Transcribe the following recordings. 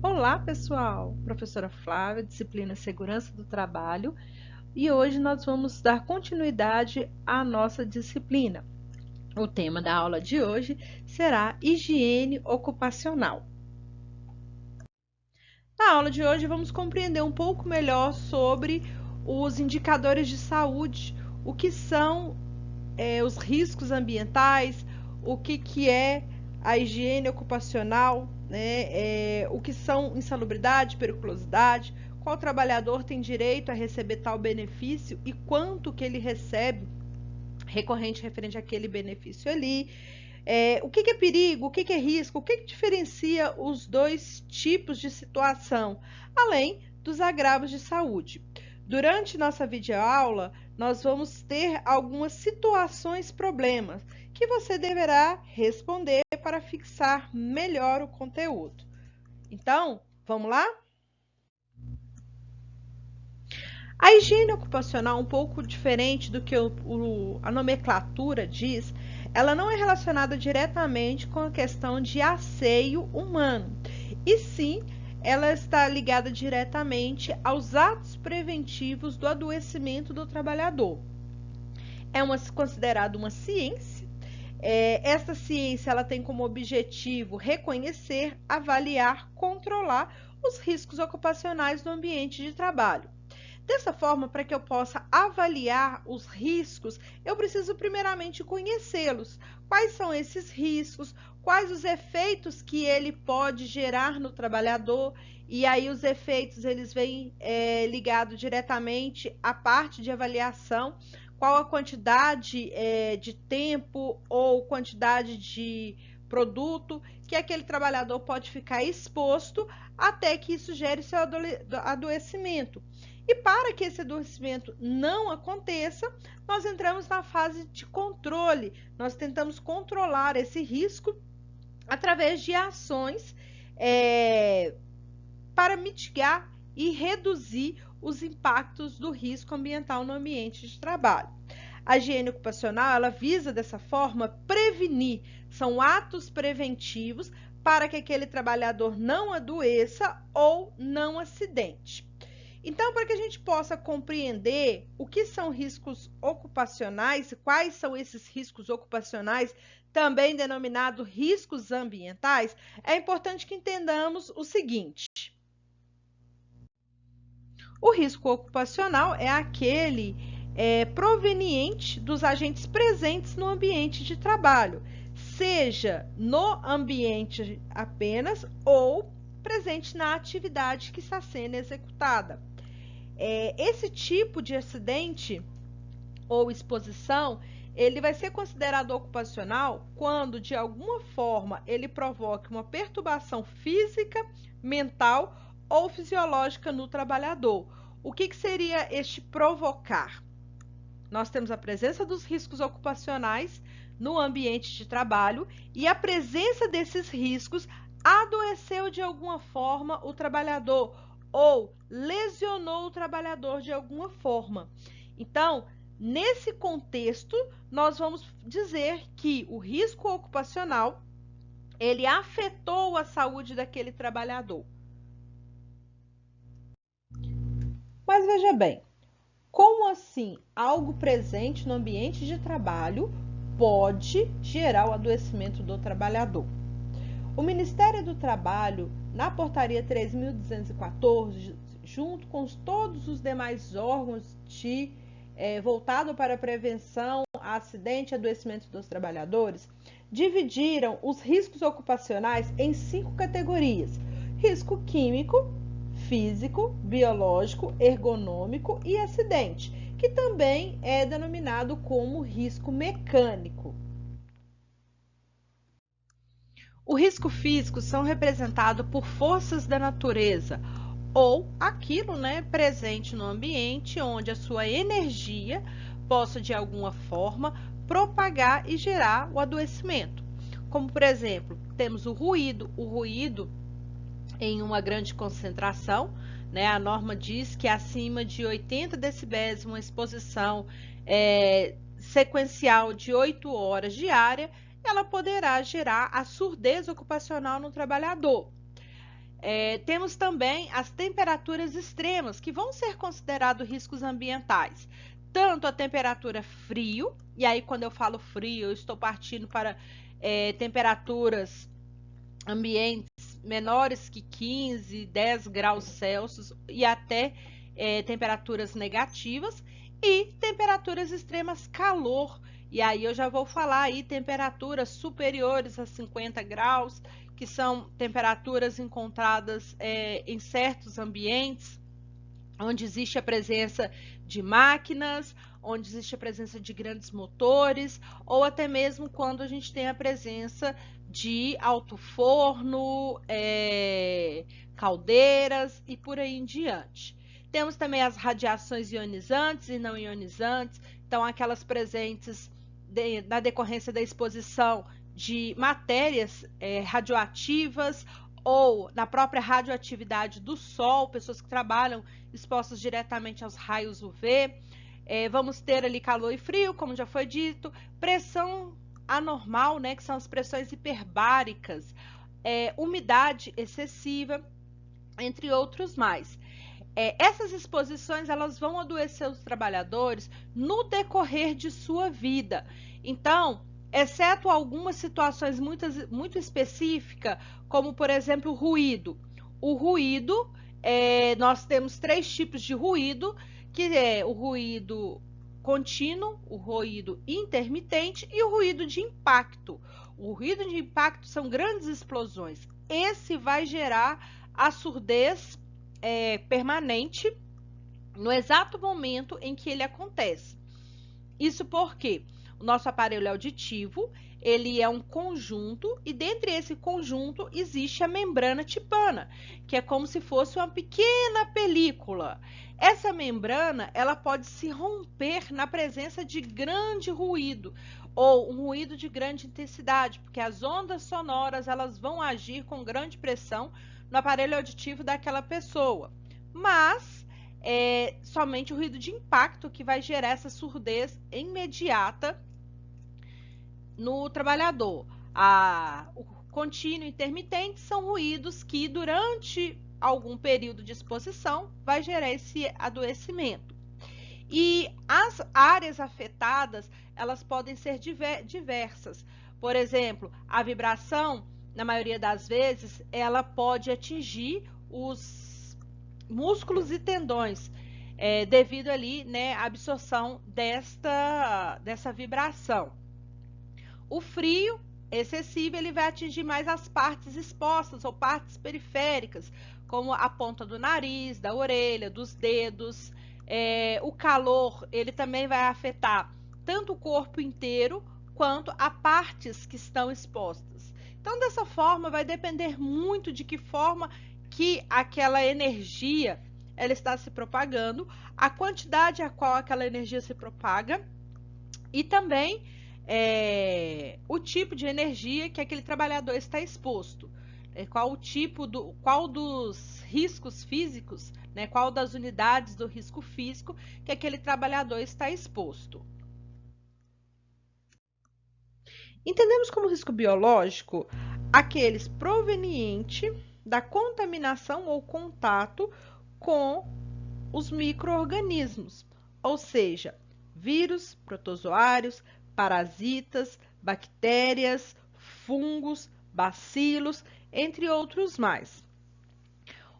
Olá, pessoal! Professora Flávia, disciplina Segurança do Trabalho, e hoje nós vamos dar continuidade à nossa disciplina. O tema da aula de hoje será higiene ocupacional. Na aula de hoje vamos compreender um pouco melhor sobre os indicadores de saúde, o que são os riscos ambientais, o que é a higiene ocupacional, né? O que são insalubridade, periculosidade, qual trabalhador tem direito a receber tal benefício e quanto que ele recebe referente àquele benefício ali. O que é perigo, o que é risco, o que diferencia os dois tipos de situação, além dos agravos de saúde. Durante nossa videoaula, nós vamos ter algumas situações, problemas, que você deverá responder para fixar melhor o conteúdo. Então, vamos lá? A higiene ocupacional, um pouco diferente do que a nomenclatura diz, ela não é relacionada diretamente com a questão de asseio humano, e sim ela está ligada diretamente aos atos preventivos do adoecimento do trabalhador. É considerada uma ciência. Essa ciência ela tem como objetivo reconhecer, avaliar, controlar os riscos ocupacionais no ambiente de trabalho. Dessa forma, para que eu possa avaliar os riscos, eu preciso primeiramente conhecê-los. Quais são esses riscos? Quais os efeitos que ele pode gerar no trabalhador? E aí os efeitos eles vêm ligados diretamente à parte de avaliação. Qual a quantidade de tempo ou quantidade de produto que aquele trabalhador pode ficar exposto até que isso gere seu adoecimento. E para que esse adoecimento não aconteça, nós entramos na fase de controle. Nós tentamos controlar esse risco através de ações para mitigar e reduzir os impactos do risco ambiental no ambiente de trabalho. A higiene ocupacional, ela visa dessa forma prevenir, são atos preventivos para que aquele trabalhador não adoeça ou não acidente. Então, para que a gente possa compreender o que são riscos ocupacionais, quais são esses riscos ocupacionais, também denominados riscos ambientais, é importante que entendamos o seguinte: o risco ocupacional é aquele proveniente dos agentes presentes no ambiente de trabalho, seja no ambiente apenas ou presente na atividade que está sendo executada. Esse tipo de acidente ou exposição, ele vai ser considerado ocupacional quando, de alguma forma, ele provoque uma perturbação física, mental ou fisiológica no trabalhador. O que seria este provocar? Nós temos a presença dos riscos ocupacionais no ambiente de trabalho e a presença desses riscos adoeceu de alguma forma o trabalhador ou lesionou o trabalhador de alguma forma. Então, nesse contexto, nós vamos dizer que o risco ocupacional ele afetou a saúde daquele trabalhador. Mas veja bem, como assim algo presente no ambiente de trabalho pode gerar o adoecimento do trabalhador? O Ministério do Trabalho, na portaria 3.214, junto com todos os demais órgãos voltado para a prevenção, acidente e adoecimento dos trabalhadores, dividiram os riscos ocupacionais em 5 categorias: risco químico, físico, biológico, ergonômico e acidente, que também é denominado como risco mecânico. O risco físico são representados por forças da natureza ou aquilo, presente no ambiente onde a sua energia possa de alguma forma propagar e gerar o adoecimento. Como, por exemplo, temos o ruído em uma grande concentração, a norma diz que acima de 80 decibéis, uma exposição sequencial de 8 horas diária, ela poderá gerar a surdez ocupacional no trabalhador. Temos também as temperaturas extremas, que vão ser considerados riscos ambientais. Tanto a temperatura frio, e aí quando eu falo frio, eu estou partindo para temperaturas ambientes menores que 15, 10 graus Celsius e até temperaturas negativas, e temperaturas extremas calor. E aí eu já vou falar aí temperaturas superiores a 50 graus, que são temperaturas encontradas em certos ambientes, onde existe a presença de máquinas, onde existe a presença de grandes motores, ou até mesmo quando a gente tem a presença de alto forno, caldeiras e por aí em diante. Temos também as radiações ionizantes e não ionizantes, então aquelas presentes na decorrência da exposição de matérias radioativas ou na própria radioatividade do Sol, pessoas que trabalham expostas diretamente aos raios UV. Vamos ter ali calor e frio, como já foi dito, pressão anormal, né, que são as pressões hiperbáricas, umidade excessiva, entre outros mais. Essas exposições elas vão adoecer os trabalhadores no decorrer de sua vida. Então, exceto algumas situações muito específicas, como por exemplo o ruído. O ruído, nós temos 3 tipos de ruído, que é o ruído contínuo, o ruído intermitente e o ruído de impacto. O ruído de impacto são grandes explosões. Esse vai gerar a surdez permanente no exato momento em que ele acontece. Isso porque o nosso aparelho auditivo, ele é um conjunto, e dentre esse conjunto existe a membrana timpana, que é como se fosse uma pequena película. Essa membrana, ela pode se romper na presença de grande ruído, ou um ruído de grande intensidade, porque as ondas sonoras, elas vão agir com grande pressão no aparelho auditivo daquela pessoa. Mas somente o ruído de impacto que vai gerar essa surdez imediata no trabalhador. O contínuo e intermitente são ruídos que durante algum período de exposição vai gerar esse adoecimento. E as áreas afetadas, elas podem ser diversas. Por exemplo, a vibração, na maioria das vezes, ela pode atingir os músculos e tendões, devido ali, né, à absorção dessa vibração. O frio excessivo, ele vai atingir mais as partes expostas ou partes periféricas, como a ponta do nariz, da orelha, dos dedos. O calor, ele também vai afetar tanto o corpo inteiro quanto a partes que estão expostas. Então, dessa forma, vai depender muito de que forma que aquela energia ela está se propagando, a quantidade a qual aquela energia se propaga e também o tipo de energia que aquele trabalhador está exposto. Qual dos riscos físicos, né, qual das unidades do risco físico que aquele trabalhador está exposto. Entendemos como risco biológico aqueles provenientes da contaminação ou contato com os micro-organismos, ou seja, vírus, protozoários, parasitas, bactérias, fungos, bacilos, entre outros mais.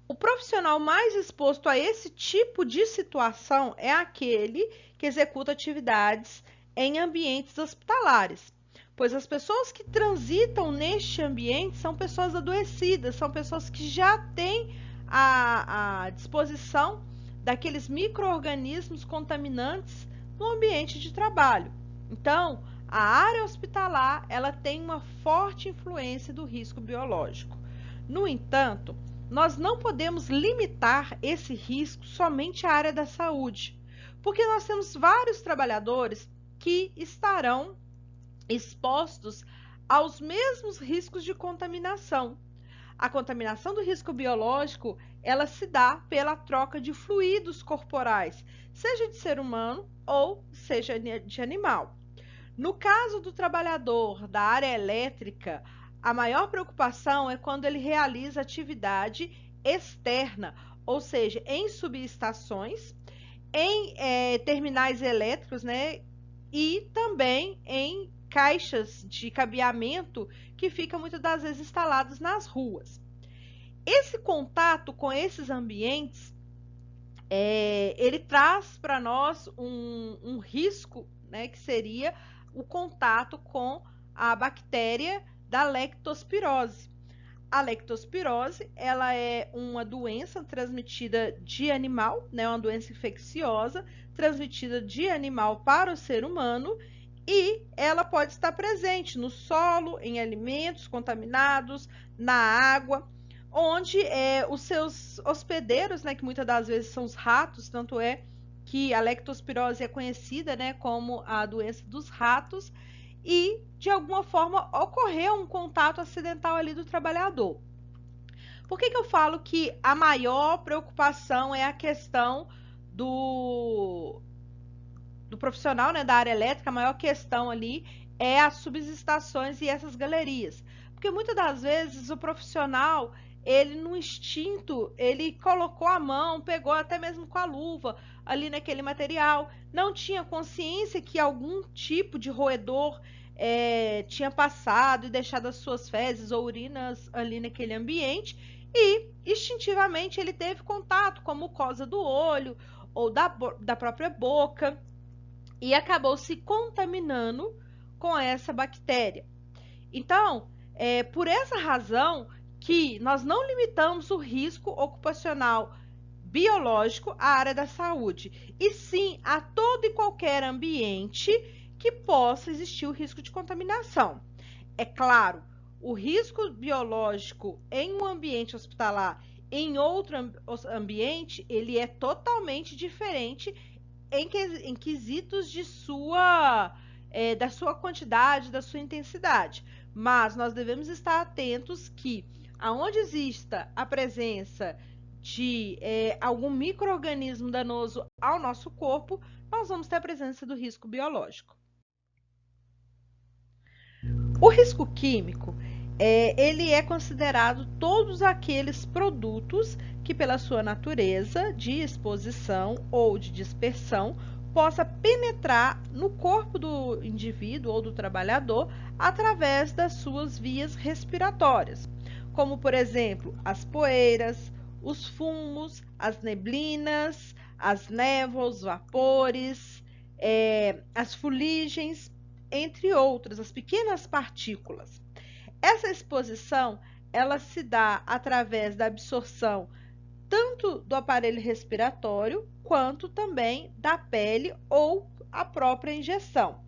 O profissional mais exposto a esse tipo de situação é aquele que executa atividades em ambientes hospitalares, pois as pessoas que transitam neste ambiente são pessoas adoecidas, são pessoas que já têm a disposição daqueles micro-organismos contaminantes no ambiente de trabalho. Então, a área hospitalar, ela tem uma forte influência do risco biológico. No entanto, nós não podemos limitar esse risco somente à área da saúde, porque nós temos vários trabalhadores que estarão expostos aos mesmos riscos de contaminação. A contaminação do risco biológico, ela se dá pela troca de fluidos corporais, seja de ser humano ou seja de animal. No caso do trabalhador da área elétrica, A maior preocupação é quando ele realiza atividade externa, ou seja, em subestações, em terminais elétricos, né? E também em caixas de cabeamento que ficam muitas das vezes instalados nas ruas. Esse contato com esses ambientes, ele traz para nós um risco, né, que seria o contato com a bactéria da leptospirose. A leptospirose, ela é uma doença transmitida de animal, né, uma doença infecciosa transmitida de animal para o ser humano, e ela pode estar presente no solo, em alimentos contaminados, na água, onde os seus hospedeiros, né, que muitas das vezes são os ratos, tanto é que a leptospirose é conhecida, né, como a doença dos ratos, e de alguma forma ocorreu um contato acidental ali do trabalhador. Por que eu falo que a maior preocupação é a questão do profissional, né, da área elétrica? A maior questão ali é as subestações e essas galerias. Porque muitas das vezes o profissional, ele no instinto, ele colocou a mão, pegou até mesmo com a luva ali naquele material, não tinha consciência que algum tipo de roedor tinha passado e deixado as suas fezes ou urinas ali naquele ambiente, e instintivamente ele teve contato com a mucosa do olho ou da própria boca e acabou se contaminando com essa bactéria. Então, por essa razão que nós não limitamos o risco ocupacional biológico à área da saúde, e sim a todo e qualquer ambiente que possa existir o risco de contaminação. É claro, o risco biológico em um ambiente hospitalar, em outro ambiente, ele é totalmente diferente em quesitos da sua quantidade, da sua intensidade. Mas nós devemos estar atentos que, aonde exista a presença de algum micro-organismo danoso ao nosso corpo, nós vamos ter a presença do risco biológico. O risco químico, ele é considerado todos aqueles produtos que, pela sua natureza de exposição ou de dispersão, possa penetrar no corpo do indivíduo ou do trabalhador através das suas vias respiratórias, como, por exemplo, as poeiras, os fumos, as neblinas, as névoas, os vapores, as fuligens, entre outras, as pequenas partículas. Essa exposição, ela se dá através da absorção tanto do aparelho respiratório, quanto também da pele ou a própria ingestão.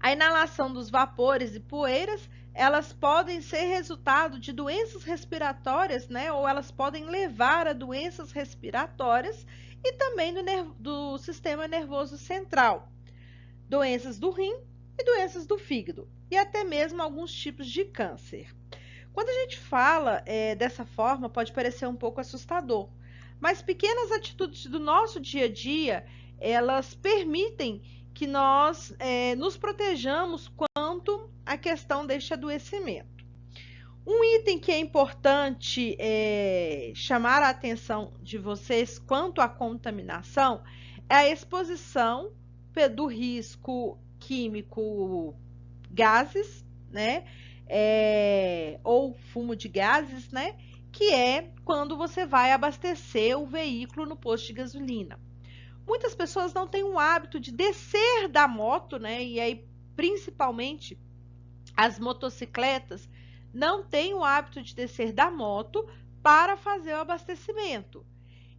A inalação dos vapores e poeiras, elas podem ser resultado de doenças respiratórias, né? Ou elas podem levar a doenças respiratórias e também do sistema nervoso central, doenças do rim e doenças do fígado, e até mesmo alguns tipos de câncer. Quando a gente fala dessa forma, pode parecer um pouco assustador, mas pequenas atitudes do nosso dia a dia, elas permitem que nós nos protejamos quanto à questão deste adoecimento. Um item que é importante chamar a atenção de vocês quanto à contaminação é a exposição do risco químico gases, né? Ou fumo de gases, né? Que é quando você vai abastecer o veículo no posto de gasolina. Muitas pessoas não têm o hábito de descer da moto, né? E aí, principalmente, as motocicletas não têm o hábito de descer da moto para fazer o abastecimento.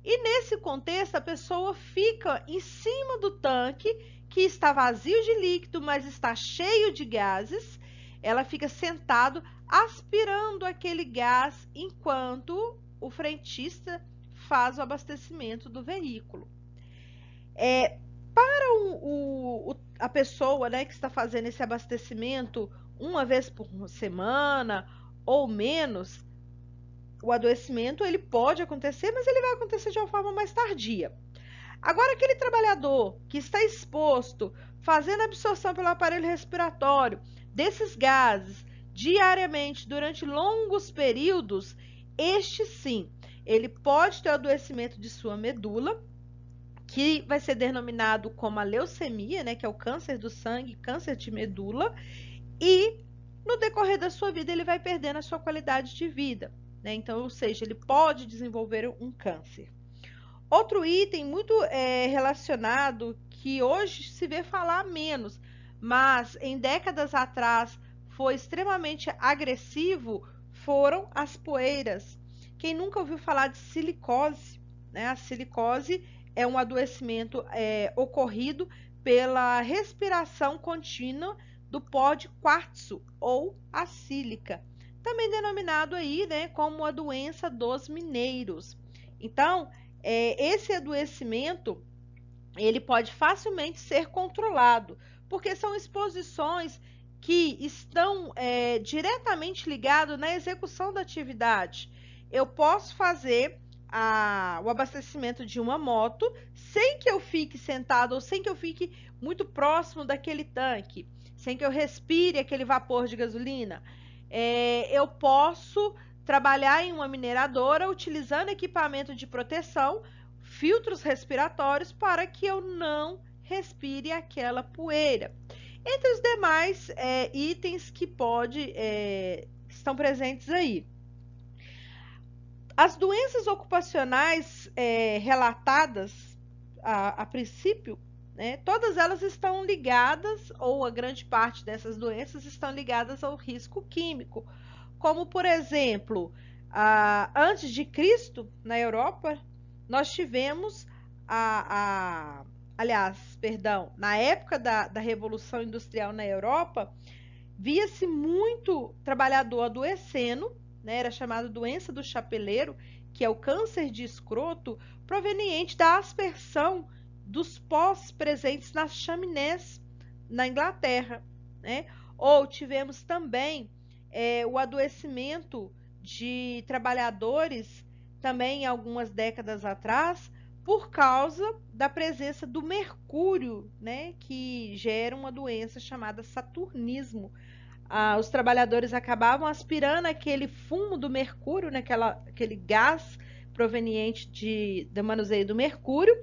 E nesse contexto, a pessoa fica em cima do tanque, que está vazio de líquido, mas está cheio de gases. Ela fica sentado aspirando aquele gás enquanto o frentista faz o abastecimento do veículo. Para a pessoa, né, que está fazendo esse abastecimento uma vez por semana ou menos, o adoecimento ele pode acontecer, mas ele vai acontecer de uma forma mais tardia. Agora, aquele trabalhador que está exposto, fazendo absorção pelo aparelho respiratório desses gases, diariamente durante longos períodos, este sim, ele pode ter o adoecimento de sua medula, que vai ser denominado como a leucemia, né, que é o câncer do sangue, câncer de medula, e no decorrer da sua vida ele vai perdendo a sua qualidade de vida, né? Então, ou seja, ele pode desenvolver um câncer. Outro item muito relacionado, que hoje se vê falar menos, mas em décadas atrás foi extremamente agressivo, foram as poeiras. Quem nunca ouviu falar de silicose, né? A silicose é um adoecimento ocorrido pela respiração contínua do pó de quartzo ou a sílica, também denominado aí, né, como a doença dos mineiros. Então, esse adoecimento ele pode facilmente ser controlado, porque são exposições que estão diretamente ligadas na execução da atividade. Eu posso fazer o abastecimento de uma moto sem que eu fique sentado ou sem que eu fique muito próximo daquele tanque, sem que eu respire aquele vapor de gasolina. Eu posso trabalhar em uma mineradora utilizando equipamento de proteção, filtros respiratórios, para que eu não respire aquela poeira. Entre os demais itens que estão presentes aí. As doenças ocupacionais relatadas a princípio, né, todas elas estão ligadas, ou a grande parte dessas doenças estão ligadas ao risco químico, como, por exemplo, antes de Cristo, na Europa, nós tivemos aliás, perdão, na época da Revolução Industrial na Europa, via-se muito trabalhador adoecendo, né, era chamada doença do chapeleiro, que é o câncer de escroto, proveniente da aspersão dos pós presentes nas chaminés na Inglaterra, né? Ou tivemos também o adoecimento de trabalhadores, também algumas décadas atrás, por causa da presença do mercúrio, né, que gera uma doença chamada saturnismo. Os trabalhadores acabavam aspirando aquele fumo do mercúrio, né, aquele gás proveniente do manuseio do mercúrio,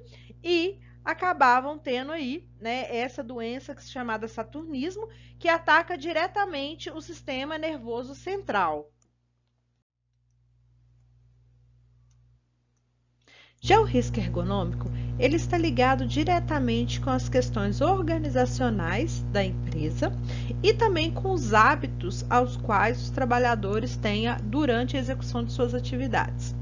e acabavam tendo aí, né, essa doença chamada saturnismo, que ataca diretamente o sistema nervoso central. Já o risco ergonômico, ele está ligado diretamente com as questões organizacionais da empresa e também com os hábitos aos quais os trabalhadores têm durante a execução de suas atividades.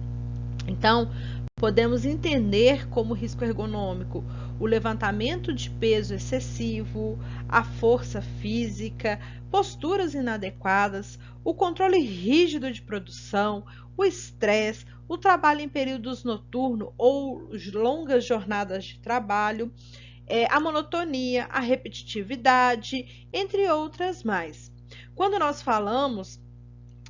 Então, podemos entender como risco ergonômico o levantamento de peso excessivo, a força física, posturas inadequadas, o controle rígido de produção, o estresse, o trabalho em períodos noturnos ou longas jornadas de trabalho, a monotonia, a repetitividade, entre outras mais. Quando nós falamos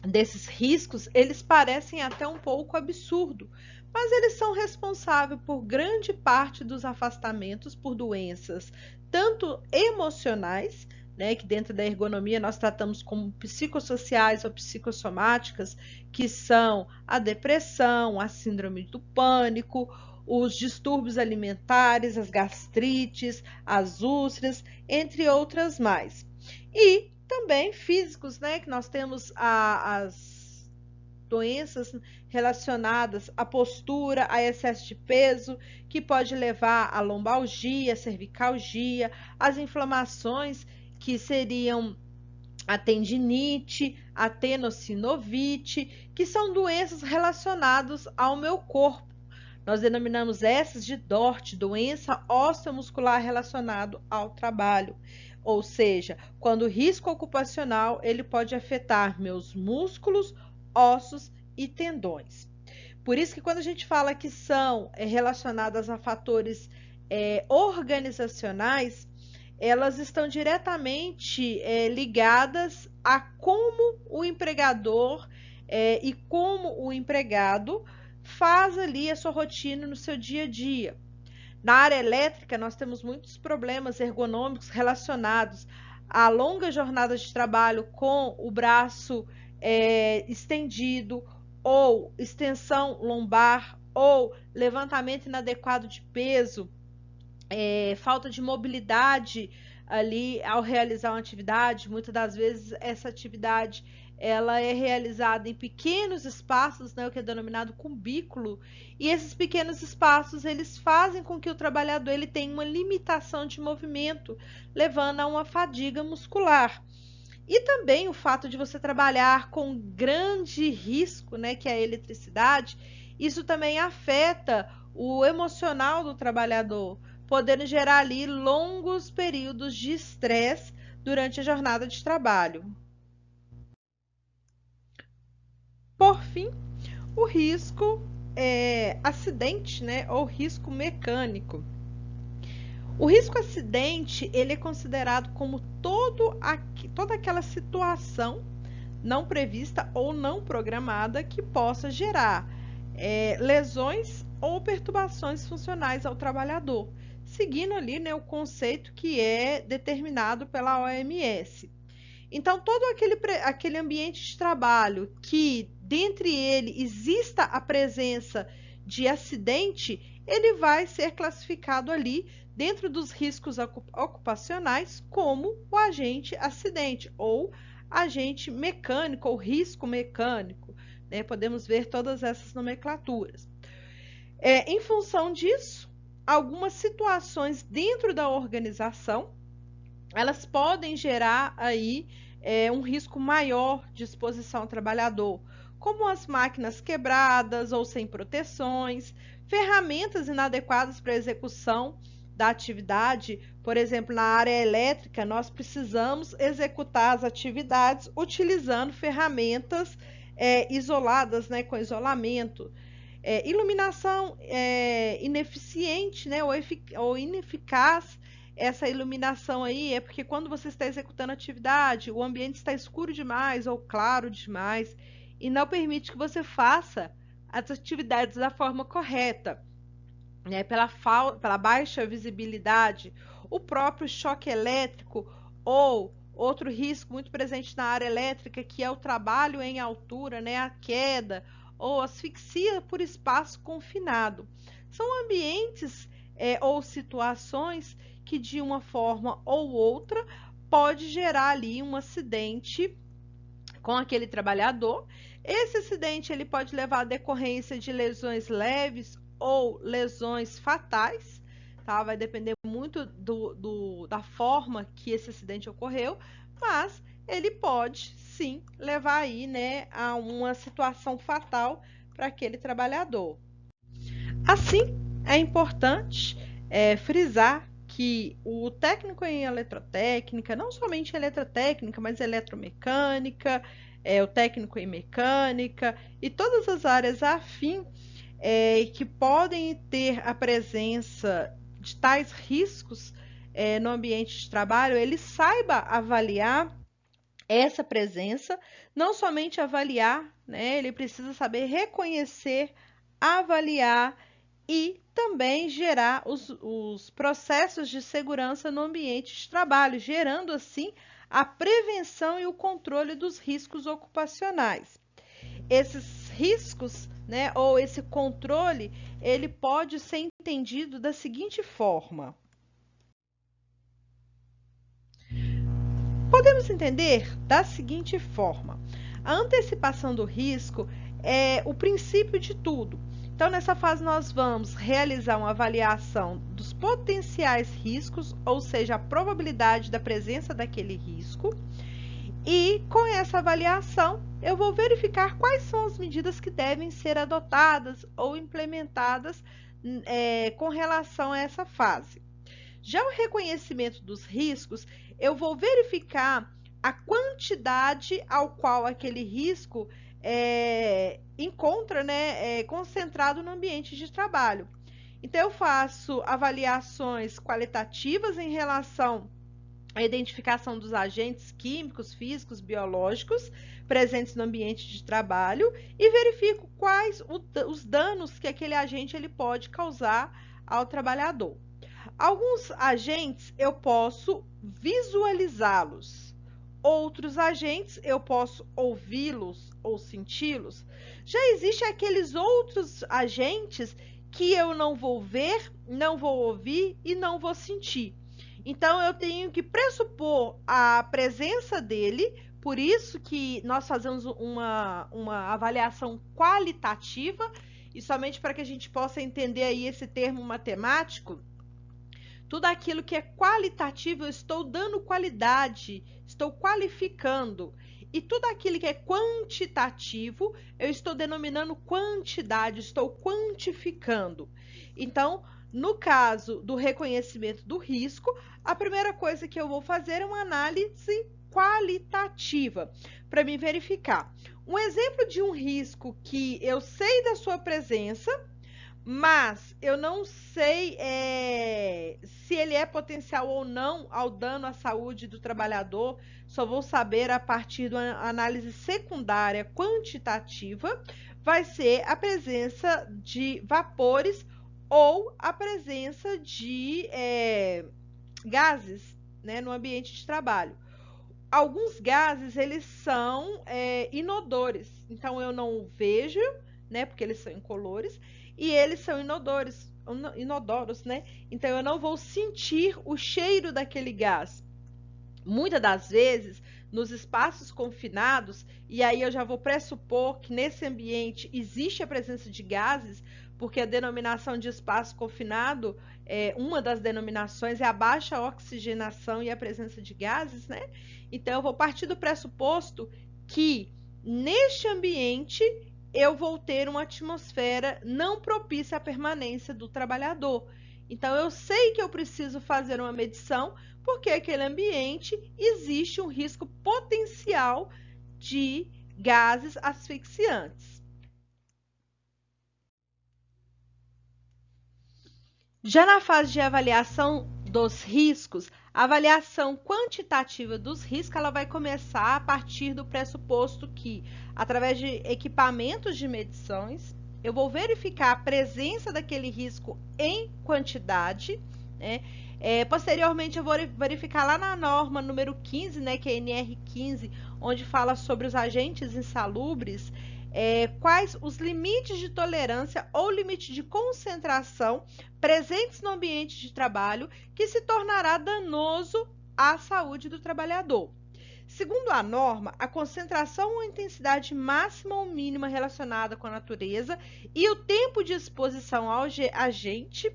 desses riscos, eles parecem até um pouco absurdos, mas eles são responsáveis por grande parte dos afastamentos por doenças, tanto emocionais, né, que dentro da ergonomia nós tratamos como psicossociais ou psicossomáticas, que são a depressão, a síndrome do pânico, os distúrbios alimentares, as gastrites, as úlceras, entre outras mais. E também físicos, né, que nós temos as doenças relacionadas à postura, a excesso de peso, que pode levar à lombalgia, cervicalgia, as inflamações que seriam a tendinite, a tenossinovite, que são doenças relacionadas ao meu corpo. Nós denominamos essas de DORT, doença osteomuscular relacionado ao trabalho. Ou seja, quando o risco ocupacional ele pode afetar meus músculos, ossos e tendões. Por isso que quando a gente fala que são relacionadas a fatores organizacionais, elas estão diretamente ligadas a como o empregador e como o empregado faz ali a sua rotina no seu dia a dia. Na área elétrica, nós temos muitos problemas ergonômicos relacionados a longa jornada de trabalho com o braço estendido, ou extensão lombar, ou levantamento inadequado de peso, falta de mobilidade ali ao realizar uma atividade. Muitas das vezes essa atividade ela é realizada em pequenos espaços, né, o que é denominado cubículo, e esses pequenos espaços eles fazem com que o trabalhador ele tenha uma limitação de movimento, levando a uma fadiga muscular. E também o fato de você trabalhar com grande risco, né, que é a eletricidade, isso também afeta o emocional do trabalhador, podendo gerar ali longos períodos de estresse durante a jornada de trabalho. Por fim, o risco acidente, né, ou risco mecânico. O risco acidente ele é considerado como toda aquela situação não prevista ou não programada que possa gerar lesões ou perturbações funcionais ao trabalhador, seguindo ali, né, o conceito que é determinado pela OMS. Então, todo aquele ambiente de trabalho que, dentre ele, exista a presença de acidente, ele vai ser classificado ali dentro dos riscos ocupacionais como o agente acidente ou agente mecânico ou risco mecânico, né? Podemos ver todas essas nomenclaturas. Em função disso, algumas situações dentro da organização elas podem gerar aí um risco maior de exposição ao trabalhador, como as máquinas quebradas ou sem proteções, ferramentas inadequadas para a execução da atividade. Por exemplo, na área elétrica, nós precisamos executar as atividades utilizando ferramentas isoladas, né, com isolamento. Iluminação ineficiente, né, ou ineficaz. Essa iluminação aí é porque quando você está executando atividade, o ambiente está escuro demais ou claro demais e não permite que você faça as atividades da forma correta, né? Pela baixa visibilidade, o próprio choque elétrico ou outro risco muito presente na área elétrica, que é o trabalho em altura, né? A queda ou asfixia por espaço confinado. São ambientes ou situações que de uma forma ou outra pode gerar ali um acidente com aquele trabalhador. Esse acidente ele pode levar à decorrência de lesões leves ou lesões fatais, tá? Vai depender muito da forma que esse acidente ocorreu, mas ele pode sim levar aí, né, a uma situação fatal para aquele trabalhador. Assim, é importante frisar que o técnico em eletrotécnica, não somente eletrotécnica, mas eletromecânica, o técnico em mecânica e todas as áreas afim que podem ter a presença de tais riscos no ambiente de trabalho, ele saiba avaliar essa presença, não somente avaliar, né, ele precisa saber reconhecer, avaliar e também gerar os processos de segurança no ambiente de trabalho, gerando assim a prevenção e o controle dos riscos ocupacionais. Esses riscos, né, ou esse controle, ele pode ser entendido da seguinte forma. Podemos entender da seguinte forma: a antecipação do risco é o princípio de tudo. Então, nessa fase, nós vamos realizar uma avaliação dos potenciais riscos, ou seja, a probabilidade da presença daquele risco. E com essa avaliação, eu vou verificar quais são as medidas que devem ser adotadas ou implementadas com relação a essa fase. Já o reconhecimento dos riscos, eu vou verificar a quantidade ao qual aquele risco encontra, né, concentrado no ambiente de trabalho. Então, eu faço avaliações qualitativas em relação à identificação dos agentes químicos, físicos, biológicos presentes no ambiente de trabalho e verifico quais os danos que aquele agente ele pode causar ao trabalhador. Alguns agentes eu posso visualizá-los, outros agentes eu posso ouvi-los ou senti-los. Já existem aqueles outros agentes que eu não vou ver, não vou ouvir e não vou sentir. Então eu tenho que pressupor a presença dele, por isso que nós fazemos uma avaliação qualitativa, e somente para que a gente possa entender aí esse termo matemático. Tudo aquilo que é qualitativo, eu estou dando qualidade, estou qualificando. E tudo aquilo que é quantitativo, eu estou denominando quantidade, estou quantificando. Então, no caso do reconhecimento do risco, a primeira coisa que eu vou fazer é uma análise qualitativa, para me verificar. Um exemplo de um risco que eu sei da sua presença, mas eu não sei se ele é potencial ou não ao dano à saúde do trabalhador, só vou saber a partir de uma análise secundária quantitativa, vai ser a presença de vapores ou a presença de gases, né, no ambiente de trabalho. Alguns gases, eles são inodores, então eu não vejo, né, porque eles são incolores, e eles são inodoros, né? Então eu não vou sentir o cheiro daquele gás. Muitas das vezes, nos espaços confinados, e aí eu já vou pressupor que nesse ambiente existe a presença de gases, porque a denominação de espaço confinado, uma das denominações é a baixa oxigenação e a presença de gases, né? Então eu vou partir do pressuposto que neste ambiente eu vou ter uma atmosfera não propícia à permanência do trabalhador. Então, eu sei que eu preciso fazer uma medição, porque aquele ambiente existe um risco potencial de gases asfixiantes. Já na fase de avaliação dos riscos, a avaliação quantitativa dos riscos, ela vai começar a partir do pressuposto que, através de equipamentos de medições, eu vou verificar a presença daquele risco em quantidade, né? Posteriormente, eu vou verificar lá na norma número 15, né, que é a NR15, onde fala sobre os agentes insalubres, quais os limites de tolerância ou limite de concentração presentes no ambiente de trabalho que se tornará danoso à saúde do trabalhador. Segundo a norma, a concentração ou intensidade máxima ou mínima relacionada com a natureza e o tempo de exposição ao agente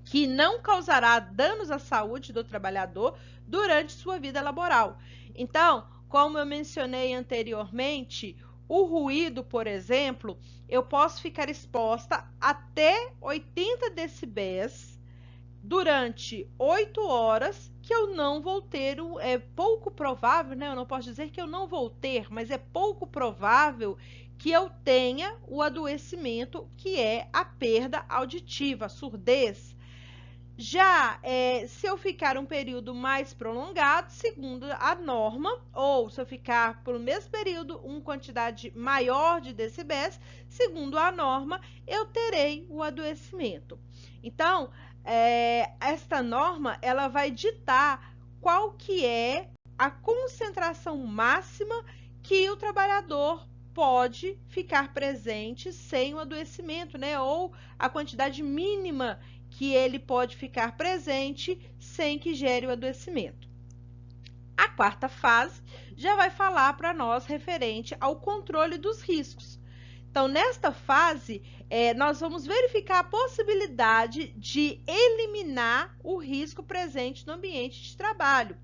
que não causará danos à saúde do trabalhador durante sua vida laboral. Então, como eu mencionei anteriormente, o ruído, por exemplo, eu posso ficar exposta até 80 decibéis durante 8 horas, que eu não vou ter, é pouco provável, né? Eu não posso dizer que eu não vou ter, mas é pouco provável que eu tenha o adoecimento, que é a perda auditiva, a surdez. Já se eu ficar um período mais prolongado, segundo a norma, ou se eu ficar por o mesmo período, uma quantidade maior de decibéis, segundo a norma, eu terei o adoecimento. Então, esta norma, ela vai ditar qual que é a concentração máxima que o trabalhador pode ficar presente sem o adoecimento, né? Ou a quantidade mínima que ele pode ficar presente sem que gere o adoecimento. A quarta fase já vai falar para nós referente ao controle dos riscos. Então, nesta fase, nós vamos verificar a possibilidade de eliminar o risco presente no ambiente de trabalho.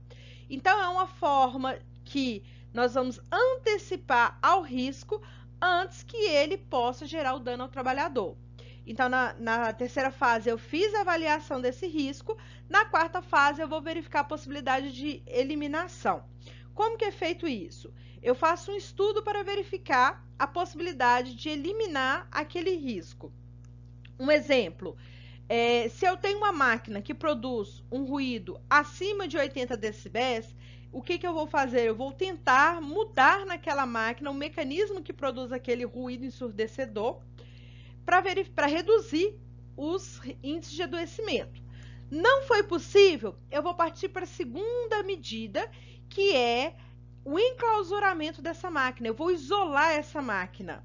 Então, é uma forma que nós vamos antecipar ao risco antes que ele possa gerar o dano ao trabalhador. Então, na terceira fase, eu fiz a avaliação desse risco. Na quarta fase, eu vou verificar a possibilidade de eliminação. Como que é feito isso? Eu faço um estudo para verificar a possibilidade de eliminar aquele risco. Um exemplo, se eu tenho uma máquina que produz um ruído acima de 80 decibéis, o que eu vou fazer? Eu vou tentar mudar naquela máquina o mecanismo que produz aquele ruído ensurdecedor, para reduzir os índices de adoecimento. Não foi possível? Eu vou partir para a segunda medida, que é o enclausuramento dessa máquina. Eu vou isolar essa máquina.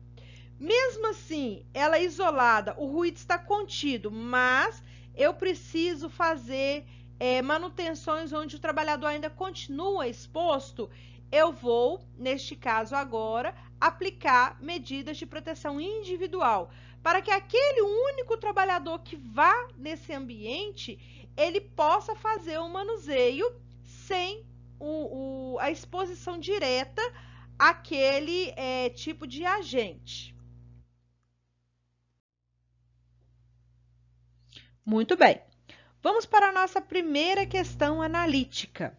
Mesmo assim, ela isolada, o ruído está contido, mas eu preciso fazer manutenções onde o trabalhador ainda continua exposto. Eu vou, neste caso agora, aplicar medidas de proteção individual, para que aquele único trabalhador que vá nesse ambiente, ele possa fazer o manuseio sem a exposição direta àquele tipo de agente. Muito bem. Vamos para a nossa primeira questão analítica.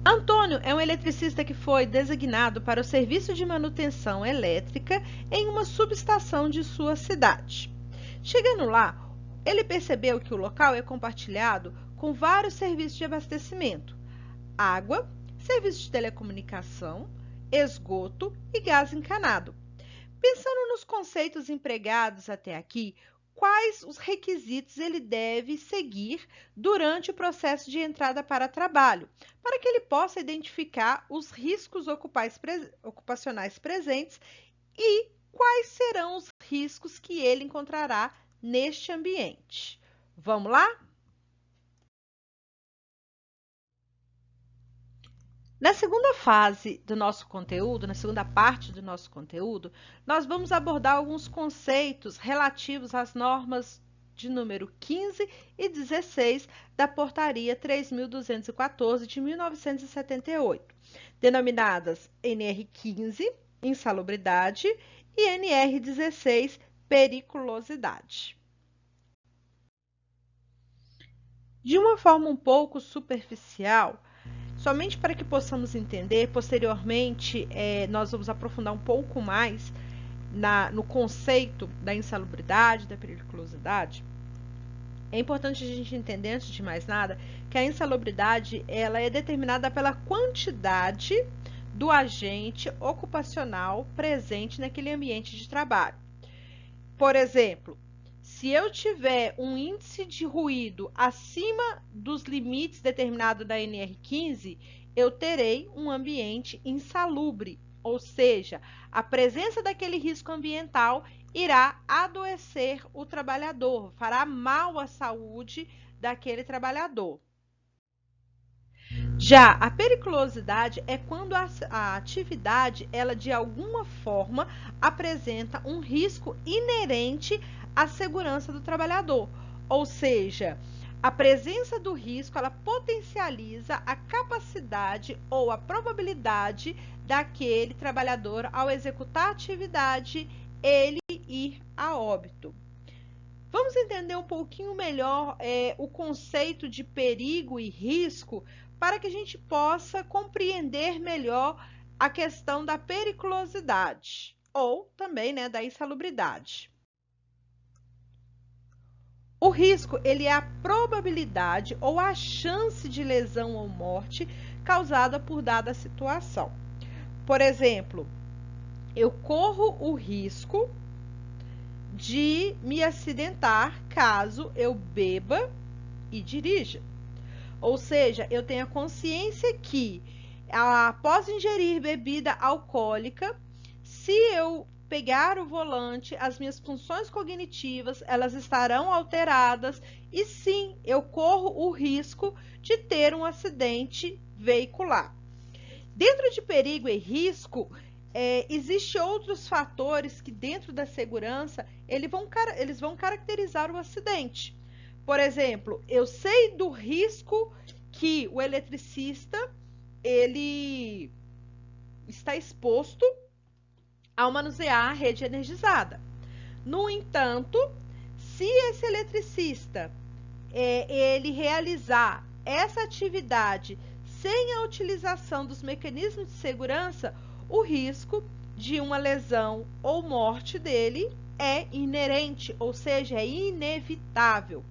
Antônio é um eletricista que foi designado para o serviço de manutenção elétrica em uma subestação de sua cidade. Chegando lá, ele percebeu que o local é compartilhado com vários serviços de abastecimento: água, serviço de telecomunicação, esgoto e gás encanado. Pensando nos conceitos empregados até aqui, quais os requisitos ele deve seguir durante o processo de entrada para trabalho, para que ele possa identificar os riscos ocupacionais presentes e quais serão os riscos que ele encontrará neste ambiente. Vamos lá? Na segunda fase do nosso conteúdo, na segunda parte do nosso conteúdo, nós vamos abordar alguns conceitos relativos às normas de número 15 e 16 da Portaria 3.214 de 1978, denominadas NR15, insalubridade, e NR16, periculosidade. De uma forma um pouco superficial, somente para que possamos entender, posteriormente nós vamos aprofundar um pouco mais no conceito da insalubridade, da periculosidade. É importante a gente entender, antes de mais nada, que a insalubridade ela é determinada pela quantidade do agente ocupacional presente naquele ambiente de trabalho. Por exemplo, se eu tiver um índice de ruído acima dos limites determinados da NR15, eu terei um ambiente insalubre, ou seja, a presença daquele risco ambiental irá adoecer o trabalhador, fará mal à saúde daquele trabalhador. Já a periculosidade é quando a atividade, ela de alguma forma apresenta um risco inerente à segurança do trabalhador, ou seja, a presença do risco, ela potencializa a capacidade ou a probabilidade daquele trabalhador, ao executar a atividade, ele ir a óbito. Vamos entender um pouquinho melhor o conceito de perigo e risco, para que a gente possa compreender melhor a questão da periculosidade, ou também, né, da insalubridade. O risco, ele é a probabilidade ou a chance de lesão ou morte causada por dada situação. Por exemplo, eu corro o risco de me acidentar caso eu beba e dirija. Ou seja, eu tenho a consciência que, após ingerir bebida alcoólica, se eu pegar o volante, as minhas funções cognitivas, elas estarão alteradas e sim, eu corro o risco de ter um acidente veicular. Dentro de perigo e risco, existem outros fatores que dentro da segurança, eles vão caracterizar o acidente. Por exemplo, eu sei do risco que o eletricista ele está exposto ao manusear a rede energizada. No entanto, se esse eletricista ele realizar essa atividade sem a utilização dos mecanismos de segurança, o risco de uma lesão ou morte dele é inerente, ou seja, é inevitável.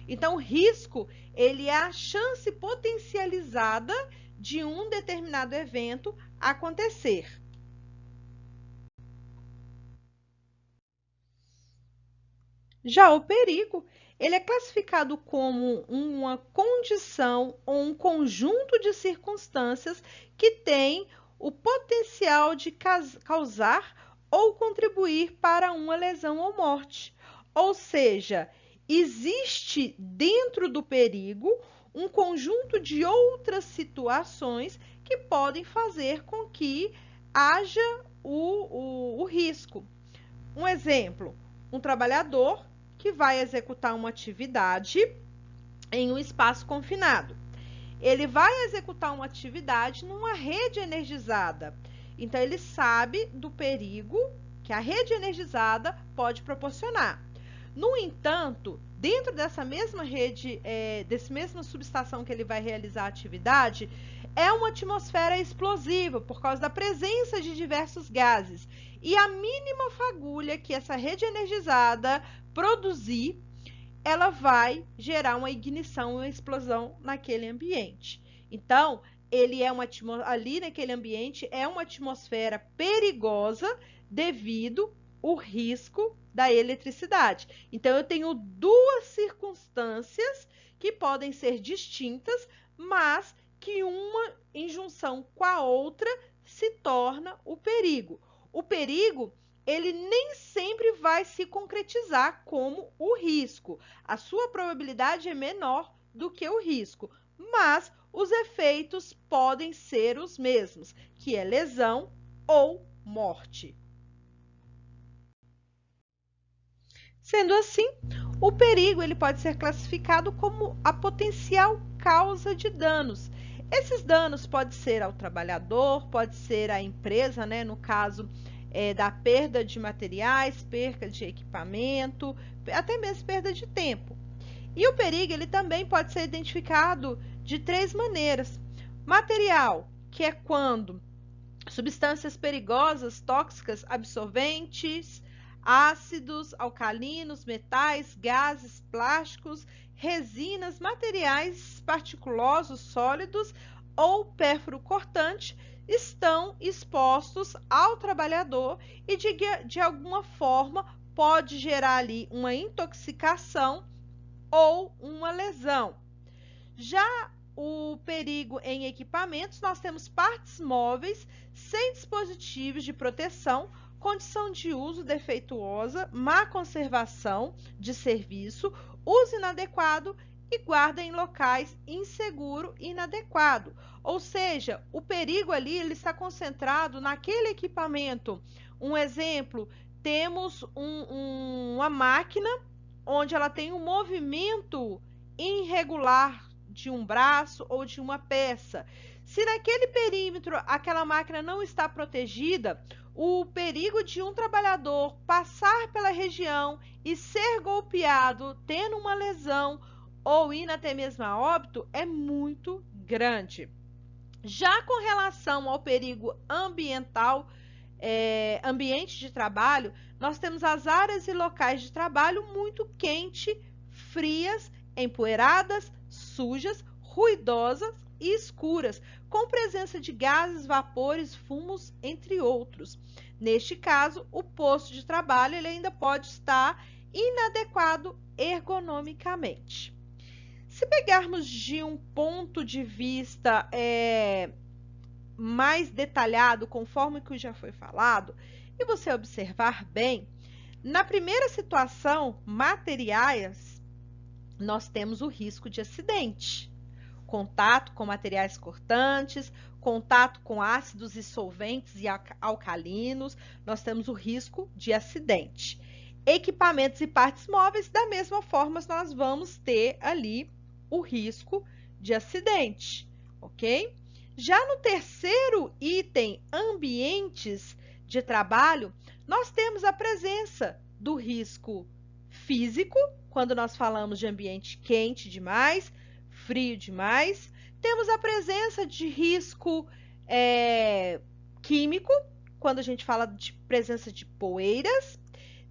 Então, o risco, ele é a chance potencializada de um determinado evento acontecer. Já o perigo, ele é classificado como uma condição ou um conjunto de circunstâncias que tem o potencial de causar ou contribuir para uma lesão ou morte. Ou seja, existe dentro do perigo um conjunto de outras situações que podem fazer com que haja o risco. Um exemplo, um trabalhador que vai executar uma atividade em um espaço confinado. Ele vai executar uma atividade numa rede energizada. Então, ele sabe do perigo que a rede energizada pode proporcionar. No entanto, dentro dessa mesma rede, dessa mesma subestação que ele vai realizar a atividade, é uma atmosfera explosiva por causa da presença de diversos gases. E a mínima fagulha que essa rede energizada produzir, ela vai gerar uma ignição, uma explosão naquele ambiente. Então, ele é ali naquele ambiente é uma atmosfera perigosa devido ao risco da eletricidade. Então, eu tenho duas circunstâncias que podem ser distintas, mas que uma, em junção com a outra, se torna o perigo. O perigo, ele nem sempre vai se concretizar como o risco. A sua probabilidade é menor do que o risco, mas os efeitos podem ser os mesmos, que é lesão ou morte. Sendo assim, o perigo ele pode ser classificado como a potencial causa de danos. Esses danos podem ser ao trabalhador, pode ser à empresa, né, no caso da perda de materiais, perda de equipamento, até mesmo perda de tempo. E o perigo ele também pode ser identificado de três maneiras. Material, que é quando substâncias perigosas, tóxicas, absorventes, ácidos, alcalinos, metais, gases, plásticos, resinas, materiais particulosos, sólidos ou pérfuro cortante estão expostos ao trabalhador e de alguma forma pode gerar ali uma intoxicação ou uma lesão. Já o perigo em equipamentos, nós temos partes móveis sem dispositivos de proteção, condição de uso defeituosa, má conservação de serviço, uso inadequado e guarda em locais inseguro e inadequado. Ou seja, o perigo ali ele está concentrado naquele equipamento. Um exemplo, temos uma máquina onde ela tem um movimento irregular de um braço ou de uma peça. Se naquele perímetro aquela máquina não está protegida, o perigo de um trabalhador passar pela região e ser golpeado, tendo uma lesão ou ir até mesmo a óbito, é muito grande. Já com relação ao perigo ambiental, ambiente de trabalho, nós temos as áreas e locais de trabalho muito quentes, frias, empoeiradas, sujas, ruidosas e escuras, com presença de gases, vapores, fumos, entre outros. Neste caso, o posto de trabalho ele ainda pode estar inadequado ergonomicamente. Se pegarmos de um ponto de vista mais detalhado, conforme que já foi falado, e você observar bem, na primeira situação, materiais, nós temos o risco de acidente. Contato com materiais cortantes, contato com ácidos e solventes e alcalinos, nós temos o risco de acidente. Equipamentos e partes móveis, da mesma forma, nós vamos ter ali o risco de acidente, ok? Já no terceiro item, ambientes de trabalho, nós temos a presença do risco físico, quando nós falamos de ambiente quente demais, frio demais. Temos a presença de risco químico, quando a gente fala de presença de poeiras.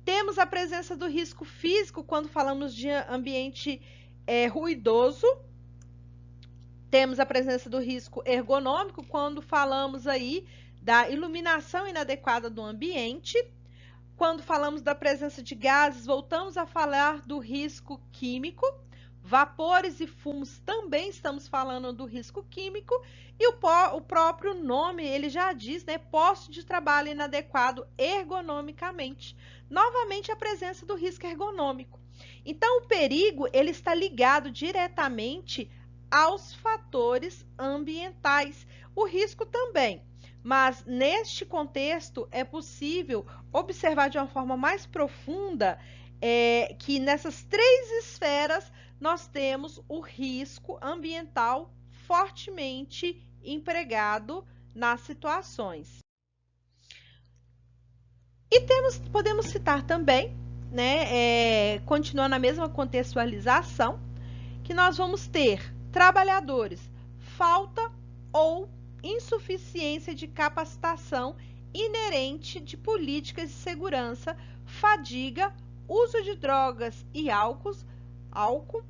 Temos a presença do risco físico, quando falamos de ambiente ruidoso. Temos a presença do risco ergonômico, quando falamos aí da iluminação inadequada do ambiente. Quando falamos da presença de gases, voltamos a falar do risco químico. Vapores e fumos também estamos falando do risco químico. E o próprio nome, ele já diz, né? Posto de trabalho inadequado ergonomicamente. Novamente, a presença do risco ergonômico. Então, o perigo, ele está ligado diretamente aos fatores ambientais. O risco também. Mas, neste contexto, é possível observar de uma forma mais profunda que nessas três esferas nós temos o risco ambiental fortemente empregado nas situações. E podemos citar também, né, continuando a mesma contextualização, que nós vamos ter trabalhadores, falta ou insuficiência de capacitação inerente de políticas de segurança, fadiga, uso de drogas e álcool,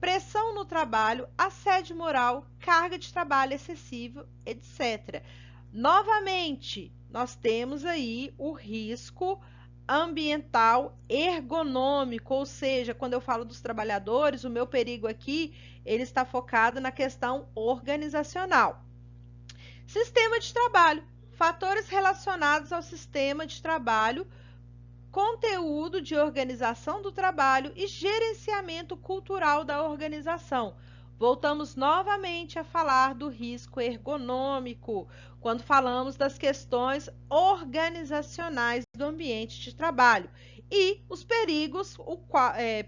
pressão no trabalho, assédio moral, carga de trabalho excessivo, etc. Novamente, nós temos aí o risco ambiental ergonômico, ou seja, quando eu falo dos trabalhadores, o meu perigo aqui, ele está focado na questão organizacional. Sistema de trabalho, fatores relacionados ao sistema de trabalho, conteúdo de organização do trabalho e gerenciamento cultural da organização. Voltamos novamente a falar do risco ergonômico, quando falamos das questões organizacionais do ambiente de trabalho e os perigos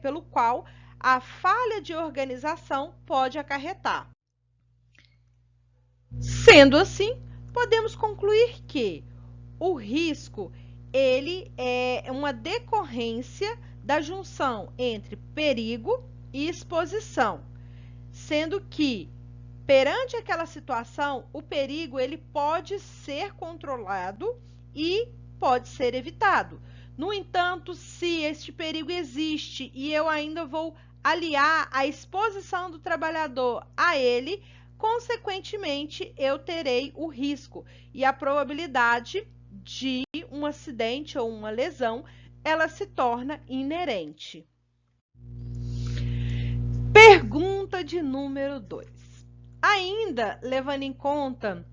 pelo qual a falha de organização pode acarretar. Sendo assim, podemos concluir que o risco ele é uma decorrência da junção entre perigo e exposição, sendo que perante aquela situação, o perigo ele pode ser controlado e pode ser evitado. No entanto, se este perigo existe e eu ainda vou aliar a exposição do trabalhador a ele, consequentemente, eu terei o risco e a probabilidade de um acidente ou uma lesão, ela se torna inerente. Pergunta de número 2. Ainda levando em conta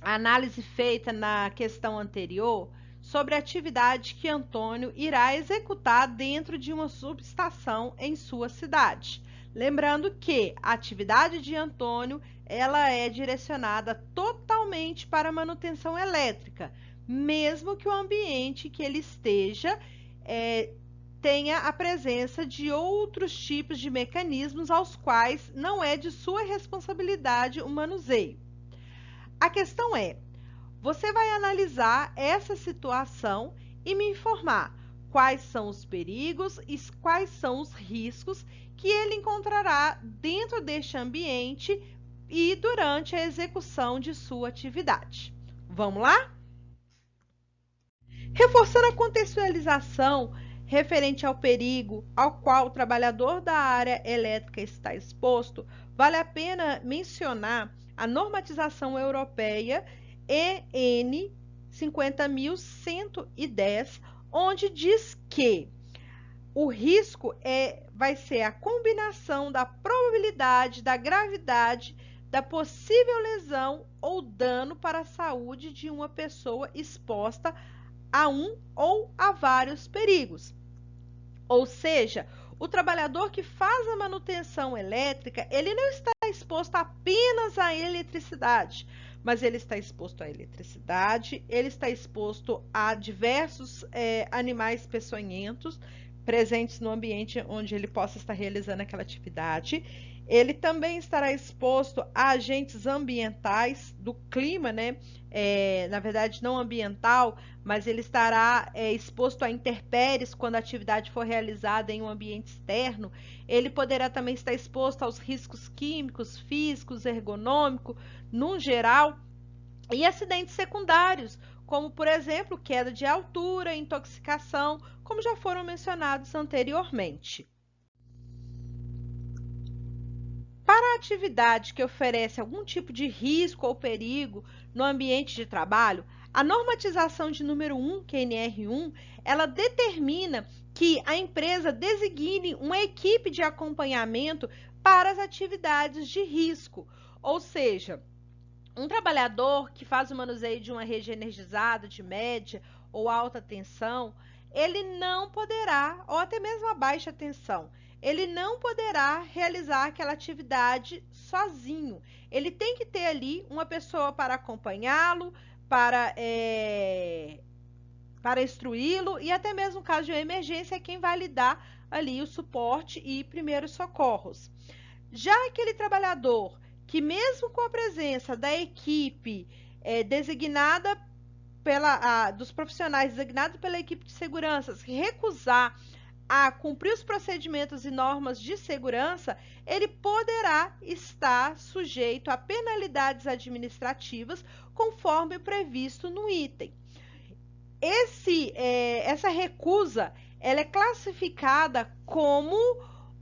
a análise feita na questão anterior sobre a atividade que Antônio irá executar dentro de uma subestação em sua cidade. Lembrando que a atividade de Antônio ela é direcionada totalmente para a manutenção elétrica, mesmo que o ambiente que ele esteja tenha a presença de outros tipos de mecanismos aos quais não é de sua responsabilidade o manuseio. A questão é, você vai analisar essa situação e me informar quais são os perigos e quais são os riscos que ele encontrará dentro deste ambiente e durante a execução de sua atividade. Vamos lá? Reforçando a contextualização referente ao perigo ao qual o trabalhador da área elétrica está exposto, vale a pena mencionar a normatização europeia EN 50.110, onde diz que o risco vai ser a combinação da probabilidade, da gravidade, da possível lesão ou dano para a saúde de uma pessoa exposta a um ou a vários perigos. Ou seja, o trabalhador que faz a manutenção elétrica, ele não está exposto apenas à eletricidade, mas ele está exposto à eletricidade, ele está exposto a diversos animais peçonhentos presentes no ambiente onde ele possa estar realizando aquela atividade. Ele também estará exposto a agentes ambientais do clima, né? Na verdade, não ambiental, mas ele estará exposto a intempéries quando a atividade for realizada em um ambiente externo. Ele poderá também estar exposto aos riscos químicos, físicos, ergonômicos, no geral, e acidentes secundários, como, por exemplo, queda de altura, intoxicação, como já foram mencionados anteriormente. Para a atividade que oferece algum tipo de risco ou perigo no ambiente de trabalho, A normatização de número 1, que é a NR1, ela determina que a empresa designe uma equipe de acompanhamento para as atividades de risco, ou seja, um trabalhador que faz o manuseio de uma rede energizada de média ou alta tensão, ele não poderá, ou até mesmo a baixa tensão, ele não poderá realizar aquela atividade sozinho. Ele tem que ter ali uma pessoa para acompanhá-lo, para instruí-lo e até mesmo no caso de uma emergência é quem vai lhe dar ali o suporte e primeiros socorros. Já aquele trabalhador que mesmo com a presença da equipe designada dos profissionais designados pela equipe de segurança, se recusar a cumprir os procedimentos e normas de segurança, ele poderá estar sujeito a penalidades administrativas conforme previsto no item. Essa recusa, ela é classificada como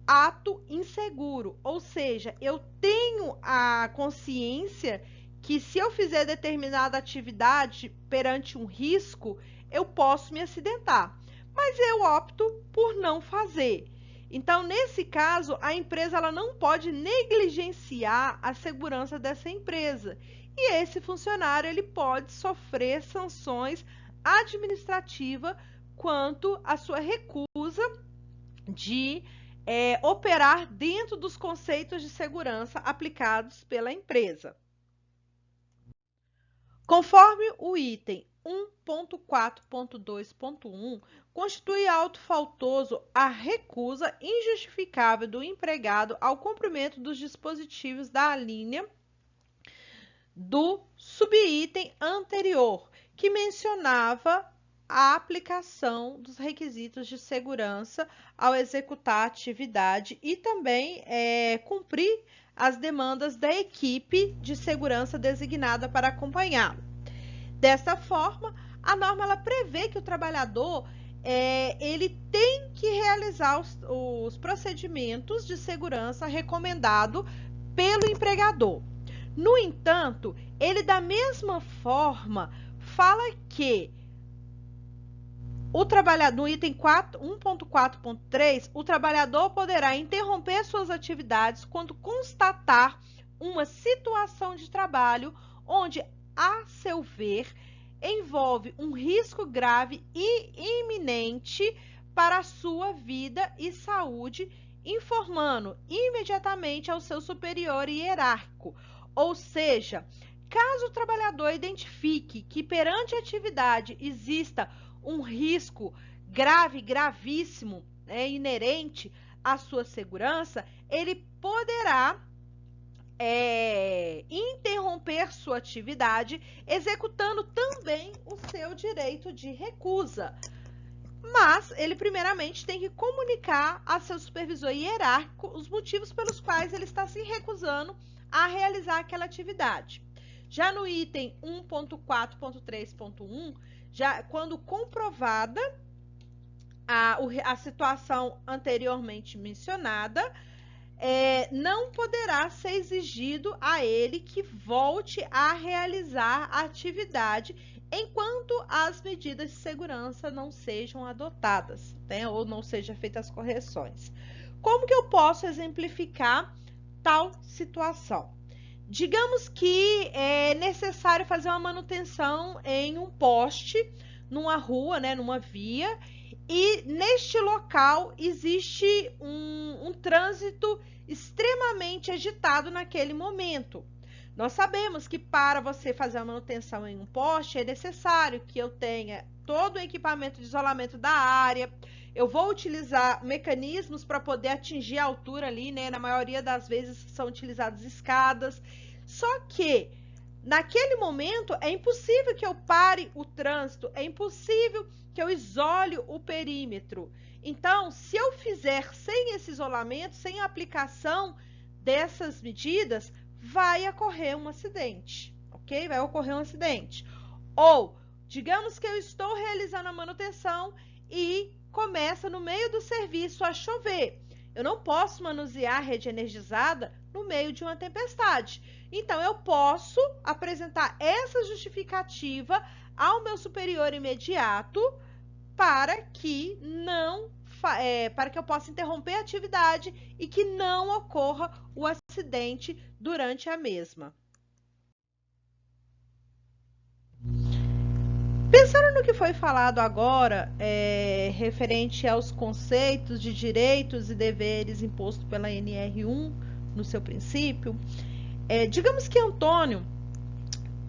ato inseguro, ou seja, eu tenho a consciência que se eu fizer determinada atividade perante um risco, eu posso me acidentar, mas eu opto por não fazer. Então, nesse caso, a empresa ela não pode negligenciar a segurança dessa empresa. E esse funcionário ele pode sofrer sanções administrativas quanto à sua recusa de operar dentro dos conceitos de segurança aplicados pela empresa. Conforme o item 1.4.2.1, constitui auto faltoso a recusa injustificável do empregado ao cumprimento dos dispositivos da linha do subitem anterior, que mencionava a aplicação dos requisitos de segurança ao executar a atividade e também cumprir as demandas da equipe de segurança designada para acompanhá-lo. Desta forma, a norma ela prevê que o trabalhador ele tem que realizar os procedimentos de segurança recomendado pelo empregador. No entanto, ele da mesma forma fala que no item 1.4.3, o trabalhador poderá interromper suas atividades quando constatar uma situação de trabalho onde, a seu ver, envolve um risco grave e iminente para a sua vida e saúde, informando imediatamente ao seu superior hierárquico. Ou seja, caso o trabalhador identifique que perante a atividade exista um risco grave, gravíssimo, inerente à sua segurança, ele poderá interromper sua atividade, executando também o seu direito de recusa. Mas ele primeiramente tem que comunicar a seu supervisor hierárquico os motivos pelos quais ele está se recusando a realizar aquela atividade. Já no item 1.4.3.1, já quando comprovada a situação anteriormente mencionada, não poderá ser exigido a ele que volte a realizar a atividade enquanto as medidas de segurança não sejam adotadas, ou não sejam feitas as correções. Como que eu posso exemplificar tal situação? Digamos que é necessário fazer uma manutenção em um poste, numa rua, numa via, e neste local existe um trânsito extremamente agitado naquele momento. Nós sabemos que para você fazer a manutenção em um poste é necessário que eu tenha todo o equipamento de isolamento da área. Eu vou utilizar mecanismos para poder atingir a altura ali, na maioria das vezes são utilizadas escadas. Só que naquele momento é impossível que eu pare o trânsito, é impossível que eu isole o perímetro. Então, se eu fizer sem esse isolamento, sem a aplicação dessas medidas, vai ocorrer um acidente, ok? Vai ocorrer um acidente. Ou, digamos que eu estou realizando a manutenção e começa no meio do serviço a chover. Eu não posso manusear a rede energizada no meio de uma tempestade. Então, eu posso apresentar essa justificativa ao meu superior imediato para que para que eu possa interromper a atividade e que não ocorra o acidente durante a mesma. Pensando no que foi falado agora, referente aos conceitos de direitos e deveres impostos pela NR1 no seu princípio, digamos que Antônio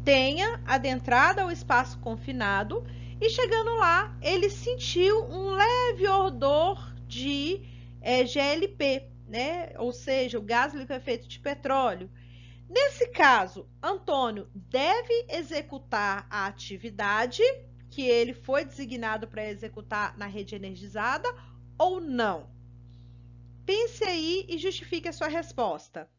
tenha adentrado ao espaço confinado e chegando lá, ele sentiu um leve odor de GLP, né? Ou seja, o gás liquefeito de petróleo. Nesse caso, Antônio deve executar a atividade que ele foi designado para executar na rede energizada ou não? Pense aí e justifique a sua resposta.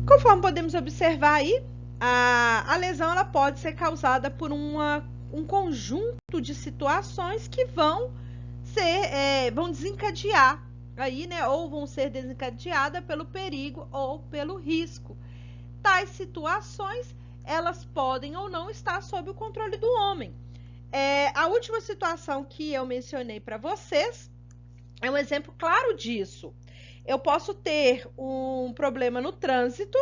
Conforme podemos observar aí, a lesão ela pode ser causada por um conjunto de situações que vão desencadear aí, né? Ou vão ser desencadeadas pelo perigo ou pelo risco. Tais situações, elas podem ou não estar sob o controle do homem. A última situação que eu mencionei para vocês é um exemplo claro disso. Eu posso ter um problema no trânsito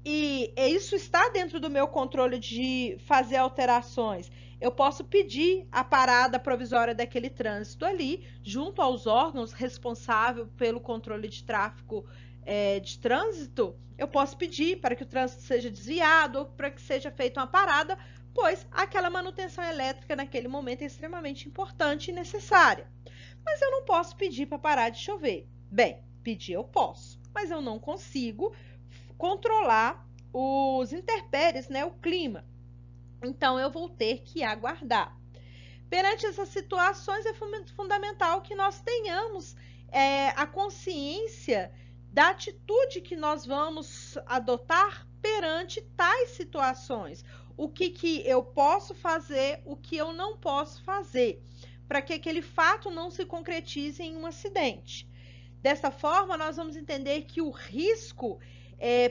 e isso está dentro do meu controle de fazer alterações. Eu posso pedir a parada provisória daquele trânsito ali, junto aos órgãos responsáveis pelo controle de tráfego de trânsito. Eu posso pedir para que o trânsito seja desviado ou para que seja feita uma parada, pois aquela manutenção elétrica naquele momento é extremamente importante e necessária. Mas eu não posso pedir para parar de chover. Bem, pedir eu posso, mas eu não consigo controlar os intempéries, né, o clima. Então, eu vou ter que aguardar. Perante essas situações, é fundamental que nós tenhamos a consciência da atitude que nós vamos adotar perante tais situações. O que eu posso fazer, o que eu não posso fazer, para que aquele fato não se concretize em um acidente. Dessa forma, nós vamos entender que o risco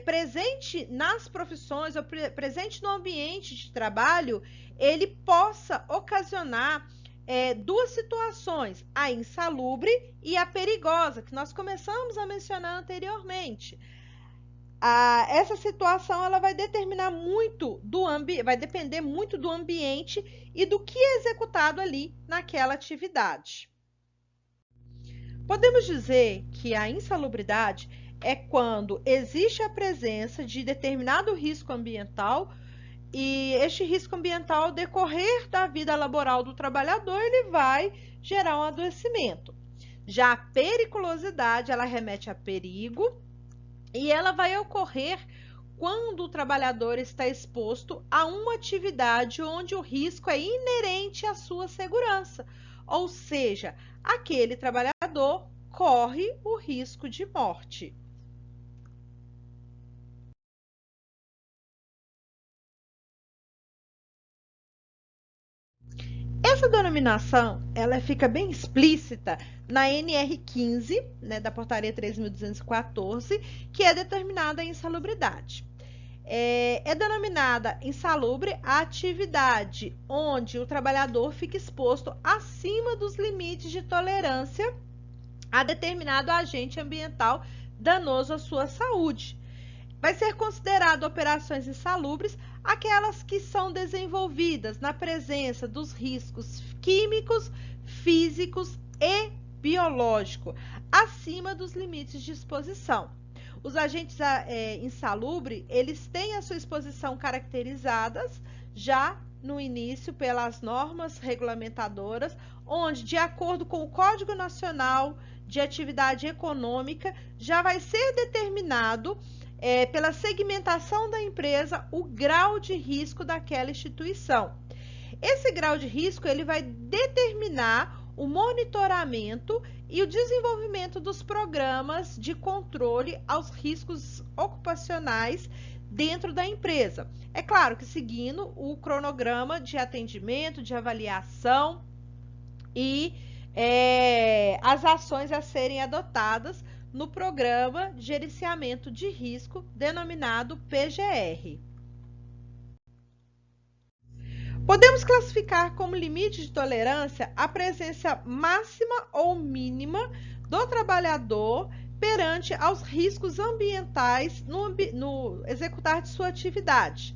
presente nas profissões, ou presente no ambiente de trabalho, ele possa ocasionar duas situações, a insalubre e a perigosa, que nós começamos a mencionar anteriormente. Essa situação ela vai determinar muito vai depender muito do ambiente e do que é executado ali naquela atividade. Podemos dizer que a insalubridade é quando existe a presença de determinado risco ambiental e este risco ambiental, ao decorrer da vida laboral do trabalhador, ele vai gerar um adoecimento. Já a periculosidade, ela remete a perigo e ela vai ocorrer quando o trabalhador está exposto a uma atividade onde o risco é inerente à sua segurança, ou seja, aquele trabalhador corre o risco de morte. Essa denominação, ela fica bem explícita na NR15, né, da Portaria 3.214, que é determinada a insalubridade. É denominada insalubre a atividade onde o trabalhador fica exposto acima dos limites de tolerância a determinado agente ambiental danoso à sua saúde. Vai ser considerado operações insalubres aquelas que são desenvolvidas na presença dos riscos químicos, físicos e biológicos, acima dos limites de exposição. Os agentes insalubres, eles têm a sua exposição caracterizadas já no início pelas normas regulamentadoras, onde, de acordo com o Código Nacional de Atividade Econômica, já vai ser determinado pela segmentação da empresa o grau de risco daquela instituição. Esse grau de risco ele vai determinar o monitoramento e o desenvolvimento dos programas de controle aos riscos ocupacionais dentro da empresa. É claro que seguindo o cronograma de atendimento, de avaliação e as ações a serem adotadas no Programa de Gerenciamento de Risco, denominado PGR. Podemos classificar como limite de tolerância a presença máxima ou mínima do trabalhador perante aos riscos ambientais no executar de sua atividade.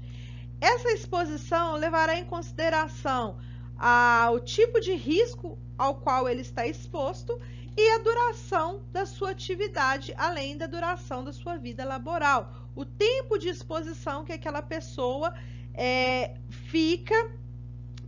Essa exposição levará em consideração o tipo de risco ao qual ele está exposto e a duração da sua atividade, além da duração da sua vida laboral, o tempo de exposição que aquela pessoa fica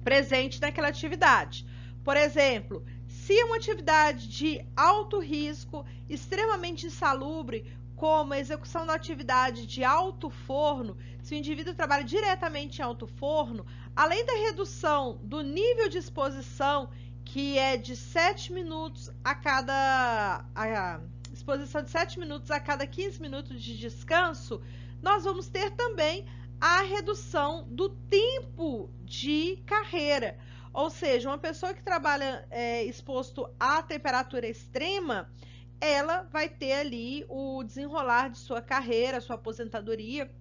presente naquela atividade. Por exemplo, se é uma atividade de alto risco, extremamente insalubre, como a execução da atividade de alto forno, se o indivíduo trabalha diretamente em alto forno, além da redução do nível de exposição, que é de 7 minutos a exposição de 7 minutos a cada 15 minutos de descanso, nós vamos ter também a redução do tempo de carreira. Ou seja, uma pessoa que trabalha exposto à temperatura extrema, ela vai ter ali o desenrolar de sua carreira, sua aposentadoria,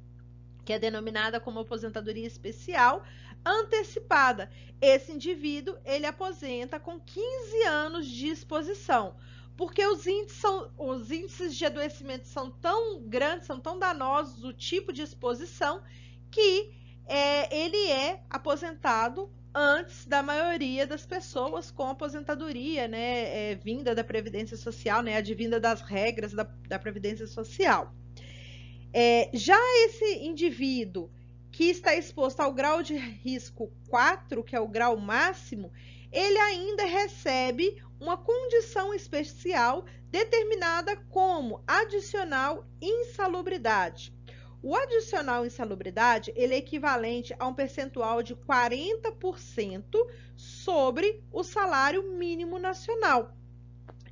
que é denominada como aposentadoria especial, antecipada. Esse indivíduo, ele aposenta com 15 anos de exposição, porque os índices de adoecimento são tão grandes, são tão danosos, o tipo de exposição, que ele é aposentado antes da maioria das pessoas com aposentadoria, né, vinda da Previdência Social, né, advinda das regras da Previdência Social. Já esse indivíduo que está exposto ao grau de risco 4, que é o grau máximo, ele ainda recebe uma condição especial determinada como adicional insalubridade. O adicional insalubridade, ele é equivalente a um percentual de 40% sobre o salário mínimo nacional.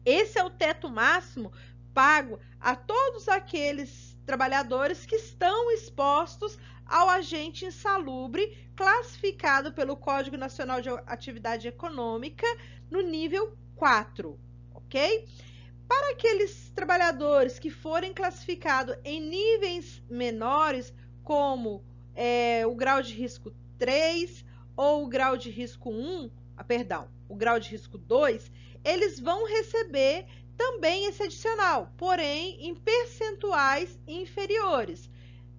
Esse é o teto máximo pago a todos aqueles trabalhadores que estão expostos ao agente insalubre classificado pelo Código Nacional de Atividade Econômica no nível 4, ok? Para aqueles trabalhadores que forem classificados em níveis menores, como o grau de risco 3 ou o grau de risco 1, o grau de risco 2, eles vão receber também esse adicional, porém em percentuais inferiores,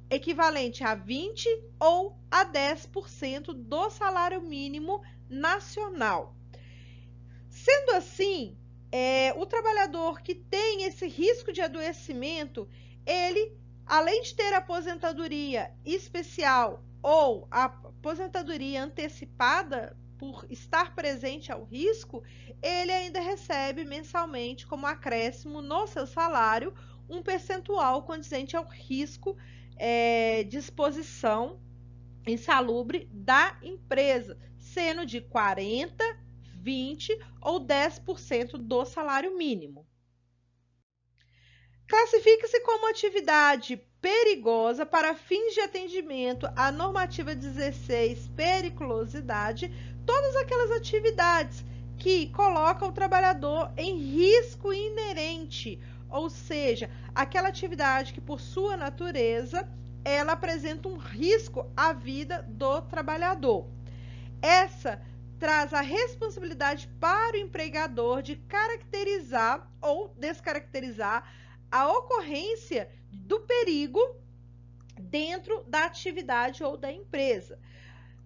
equivalente a 20% ou a 10% do salário mínimo nacional. Sendo assim, o trabalhador que tem esse risco de adoecimento, ele, além de ter aposentadoria especial ou a aposentadoria antecipada por estar presente ao risco, ele ainda recebe mensalmente como acréscimo no seu salário um percentual condizente ao risco de exposição insalubre da empresa, sendo de 40%, 20% ou 10% do salário mínimo. Classifica-se como atividade perigosa para fins de atendimento à normativa 16, periculosidade, todas aquelas atividades que colocam o trabalhador em risco inerente, ou seja, aquela atividade que por sua natureza ela apresenta um risco à vida do trabalhador. Essa traz a responsabilidade para o empregador de caracterizar ou descaracterizar a ocorrência do perigo dentro da atividade ou da empresa,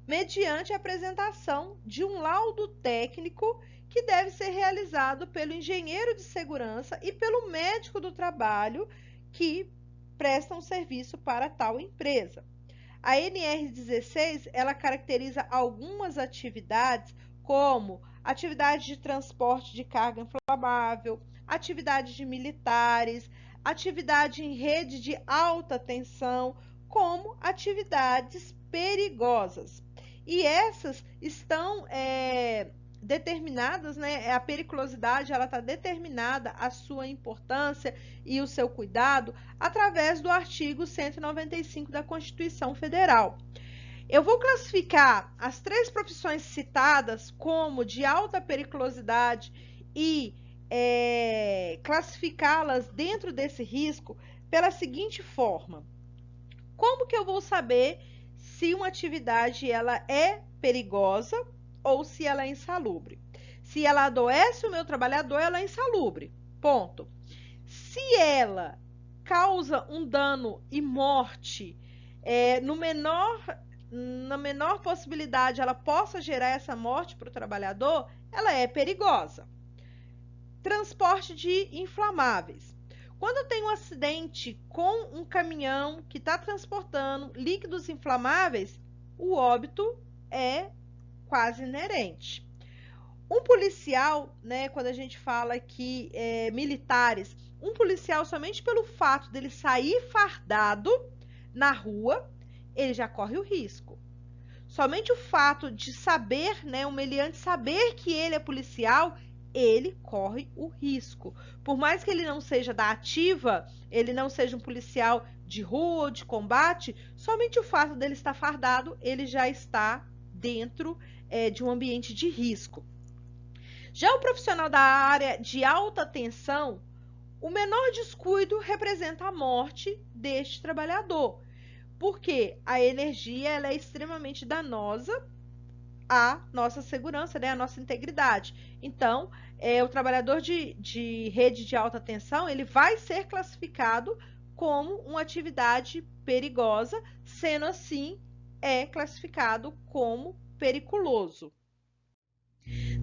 mediante a apresentação de um laudo técnico que deve ser realizado pelo engenheiro de segurança e pelo médico do trabalho que prestam serviço para tal empresa. A NR16, ela caracteriza algumas atividades como atividade de transporte de carga inflamável, atividade de militares, atividade em rede de alta tensão, como atividades perigosas. E essas estão determinadas, né? A periculosidade, ela está determinada, a sua importância e o seu cuidado através do artigo 195 da Constituição Federal. Eu vou classificar as 3 profissões citadas como de alta periculosidade e classificá-las dentro desse risco pela seguinte forma: como que eu vou saber se uma atividade ela é perigosa ou se ela é insalubre? Se ela adoece o meu trabalhador, ela é insalubre. Ponto. Se ela causa um dano e morte, na menor possibilidade ela possa gerar essa morte para o trabalhador, ela é perigosa. Transporte de inflamáveis. Quando tem um acidente com um caminhão que está transportando líquidos inflamáveis, o óbito é quase inerente. Um policial, né, quando a gente fala que militares, um policial somente pelo fato dele sair fardado na rua, ele já corre o risco. Somente o fato de saber, né, o meliante saber que ele é policial, ele corre o risco. Por mais que ele não seja da ativa, ele não seja um policial de rua ou de combate, somente o fato dele estar fardado, ele já está dentro de um ambiente de risco. Já o profissional da área de alta tensão, o menor descuido representa a morte deste trabalhador, porque a energia ela é extremamente danosa à nossa segurança, né, à nossa integridade. Então, o trabalhador de rede de alta tensão, ele vai ser classificado como uma atividade perigosa, sendo assim, é classificado como periculoso.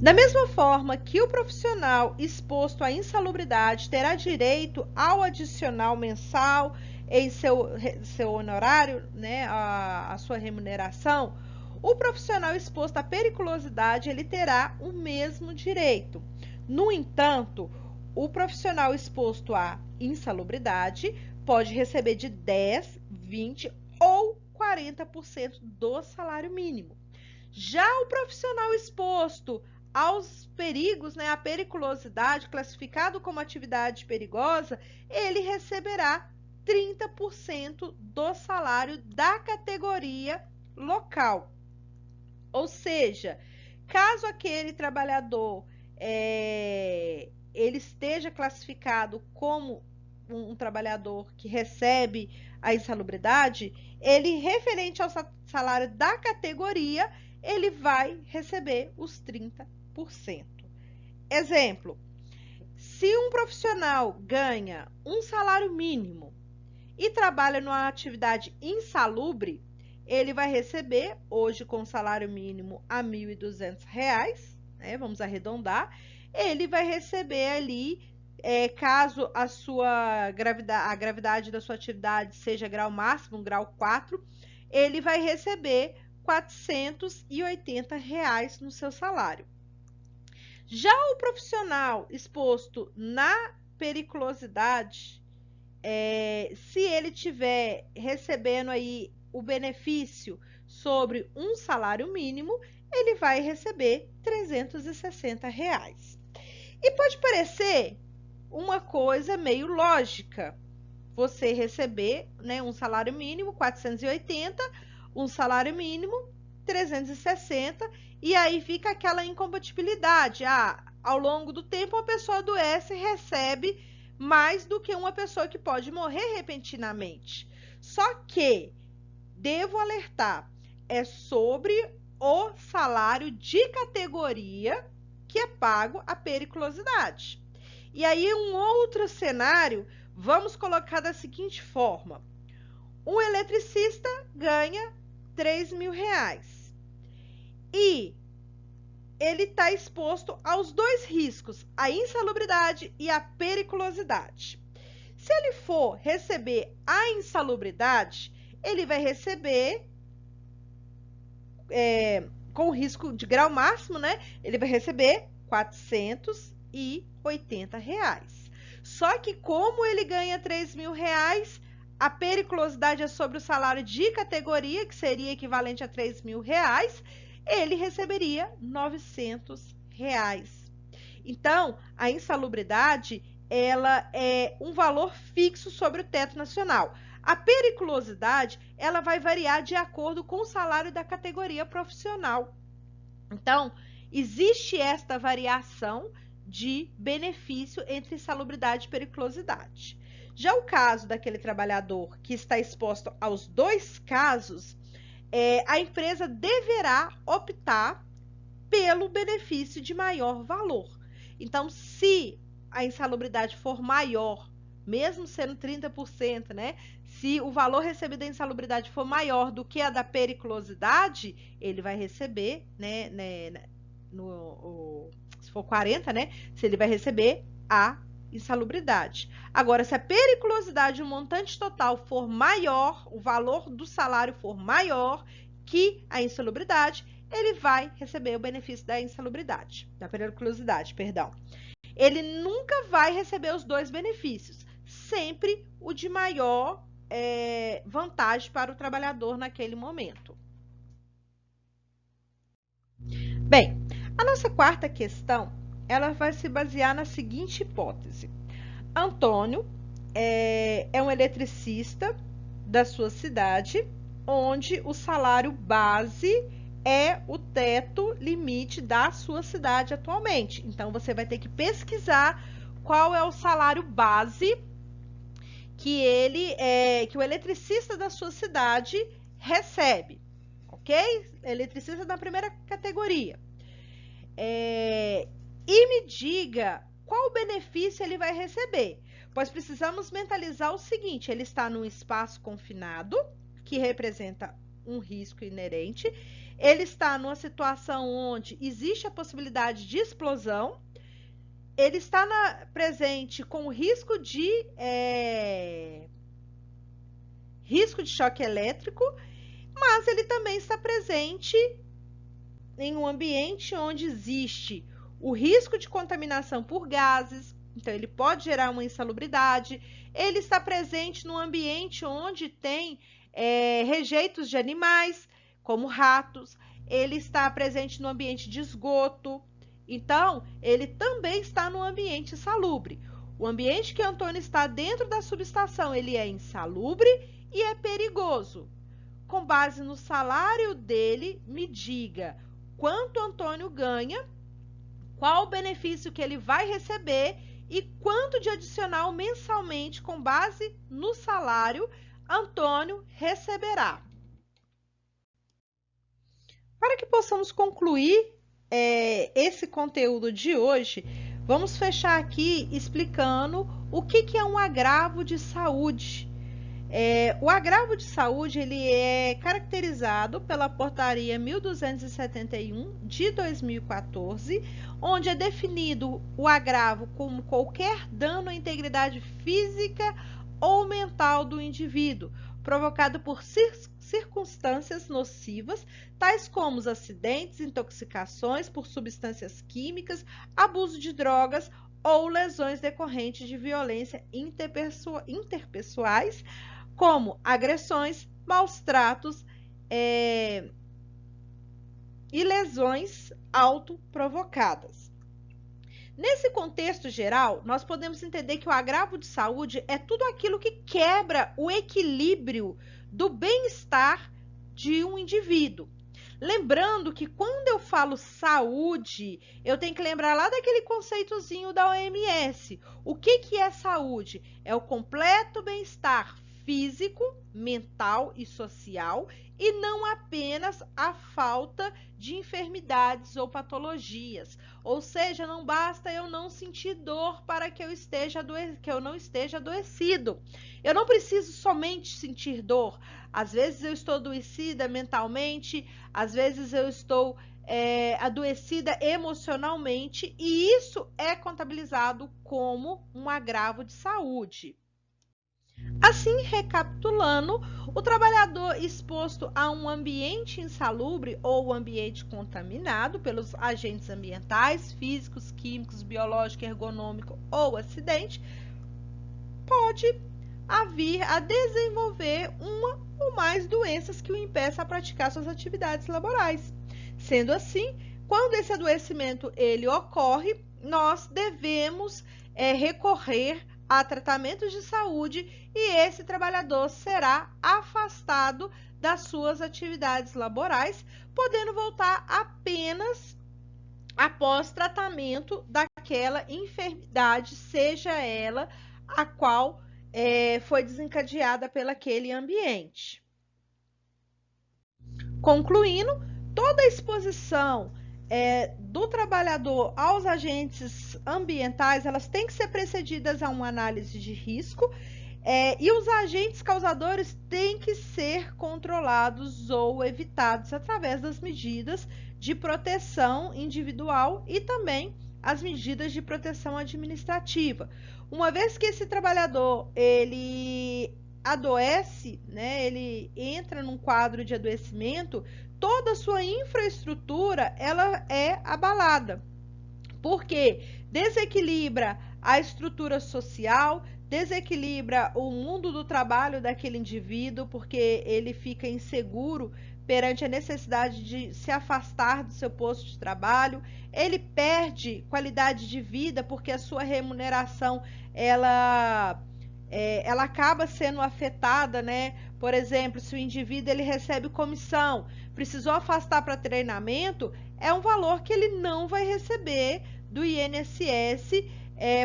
Da mesma forma que o profissional exposto à insalubridade terá direito ao adicional mensal em seu honorário, né, a sua remuneração, o profissional exposto à periculosidade ele terá o mesmo direito. No entanto, o profissional exposto à insalubridade pode receber de 10, 20 ou 40% do salário mínimo. Já o profissional exposto aos perigos, né, a periculosidade, classificado como atividade perigosa, ele receberá 30% do salário da categoria local. Ou seja, caso aquele trabalhador ele esteja classificado como um trabalhador que recebe a insalubridade, ele, referente ao salário da categoria, ele vai receber os 30%. Exemplo, se um profissional ganha um salário mínimo e trabalha numa atividade insalubre, ele vai receber, hoje com o salário mínimo a R$ 1.200, né, vamos arredondar, ele vai receber ali, caso a gravidade da sua atividade seja grau máximo, grau 4, ele vai receber R$ 480 no seu salário. Já o profissional exposto na periculosidade, se ele tiver recebendo aí o benefício sobre um salário mínimo, ele vai receber R$ 360. E pode parecer uma coisa meio lógica, você receber, né, um salário mínimo, 480, um salário mínimo, 360, e aí fica aquela incompatibilidade. Ao longo do tempo, a pessoa adoece e recebe mais do que uma pessoa que pode morrer repentinamente. Só que, devo alertar, é sobre o salário de categoria que é pago a periculosidade. E aí, um outro cenário, vamos colocar da seguinte forma: um eletricista ganha R$3.000 e ele está exposto aos dois riscos, a insalubridade e a periculosidade. Se ele for receber a insalubridade, ele vai receber, com o risco de grau máximo, né? Ele vai receber R$480. Só que como ele ganha R$3.000, a periculosidade é sobre o salário de categoria, que seria equivalente a R$3.000, ele receberia R$900. Então, a insalubridade, ela é um valor fixo sobre o teto nacional. A periculosidade, ela vai variar de acordo com o salário da categoria profissional. Então, existe esta variação de benefício entre insalubridade e periculosidade. Já o caso daquele trabalhador que está exposto aos dois casos, a empresa deverá optar pelo benefício de maior valor. Então, se a insalubridade for maior, mesmo sendo 30%, né? Se o valor recebido da insalubridade for maior do que a da periculosidade, ele vai receber, né? Se for 40, né? Se ele vai receber a insalubridade. Agora, se a periculosidade, o montante total for maior, o valor do salário for maior que a insalubridade, ele vai receber o benefício da insalubridade, da periculosidade, perdão. Ele nunca vai receber os dois benefícios, sempre o de maior vantagem para o trabalhador naquele momento. Bem, a nossa quarta questão, ela vai se basear na seguinte hipótese. Antônio é um eletricista da sua cidade, onde o salário base é o teto limite da sua cidade atualmente. Então, você vai ter que pesquisar qual é o salário base que o eletricista da sua cidade recebe, ok? Eletricista da primeira categoria. E me diga qual benefício ele vai receber, pois precisamos mentalizar o seguinte: ele está num espaço confinado, que representa um risco inerente, ele está numa situação onde existe a possibilidade de explosão, ele está presente com risco de choque elétrico, mas ele também está presente em um ambiente onde existe o risco de contaminação por gases, então ele pode gerar uma insalubridade. Ele está presente num ambiente onde tem rejeitos de animais, como ratos. Ele está presente no ambiente de esgoto. Então, ele também está no ambiente insalubre. O ambiente que Antônio está dentro da subestação, ele é insalubre e é perigoso. Com base no salário dele, me diga quanto Antônio ganha, qual o benefício que ele vai receber e quanto de adicional mensalmente, com base no salário, Antônio receberá. Para que possamos concluir esse conteúdo de hoje, vamos fechar aqui explicando o que é um agravo de saúde. O agravo de saúde ele é caracterizado pela Portaria 1271 de 2014, onde é definido o agravo como qualquer dano à integridade física ou mental do indivíduo, provocado por circunstâncias nocivas, tais como os acidentes, intoxicações por substâncias químicas, abuso de drogas ou lesões decorrentes de violência interpessoais, como agressões, maus tratos e lesões autoprovocadas. Nesse contexto geral, nós podemos entender que o agravo de saúde é tudo aquilo que quebra o equilíbrio do bem-estar de um indivíduo. Lembrando que quando eu falo saúde, eu tenho que lembrar lá daquele conceitozinho da OMS. O que é saúde? É o completo bem-estar físico, mental e social, e não apenas a falta de enfermidades ou patologias. Ou seja, não basta eu não sentir dor para que eu não esteja adoecido. Eu não preciso somente sentir dor. Às vezes eu estou adoecida mentalmente, às vezes eu estou adoecida emocionalmente, e isso é contabilizado como um agravo de saúde. Assim, recapitulando, o trabalhador exposto a um ambiente insalubre ou ambiente contaminado pelos agentes ambientais, físicos, químicos, biológico, ergonômico ou acidente, pode vir a desenvolver uma ou mais doenças que o impeçam a praticar suas atividades laborais. Sendo assim, quando esse adoecimento ele ocorre, nós devemos recorrer a tratamentos de saúde e esse trabalhador será afastado das suas atividades laborais, podendo voltar apenas após tratamento daquela enfermidade, seja ela a qual foi desencadeada pelaquele ambiente. Concluindo, toda a exposição do trabalhador aos agentes ambientais, elas têm que ser precedidas a uma análise de risco, e os agentes causadores têm que ser controlados ou evitados através das medidas de proteção individual e também as medidas de proteção administrativa. Uma vez que esse trabalhador ele adoece, né, ele entra num quadro de adoecimento, toda a sua infraestrutura ela é abalada, porque desequilibra a estrutura social, desequilibra o mundo do trabalho daquele indivíduo, porque ele fica inseguro perante a necessidade de se afastar do seu posto de trabalho, ele perde qualidade de vida, porque a sua remuneração ela acaba sendo afetada, né? Por exemplo, se o indivíduo ele recebe comissão, precisou afastar para treinamento, é um valor que ele não vai receber do INSS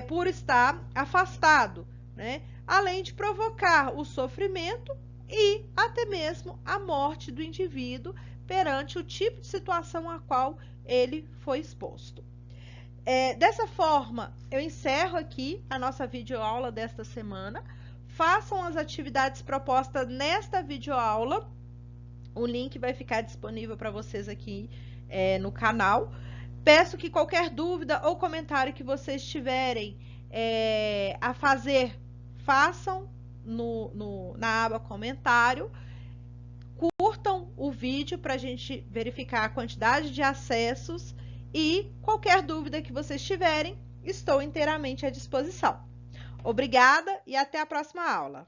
por estar afastado, né? Além de provocar o sofrimento e até mesmo a morte do indivíduo perante o tipo de situação a qual ele foi exposto. Dessa forma, eu encerro aqui a nossa videoaula desta semana. Façam as atividades propostas nesta videoaula. O link vai ficar disponível para vocês aqui no canal. Peço que qualquer dúvida ou comentário que vocês tiverem a fazer, façam na aba comentário. Curtam o vídeo para a gente verificar a quantidade de acessos e qualquer dúvida que vocês tiverem, estou inteiramente à disposição. Obrigada e até a próxima aula.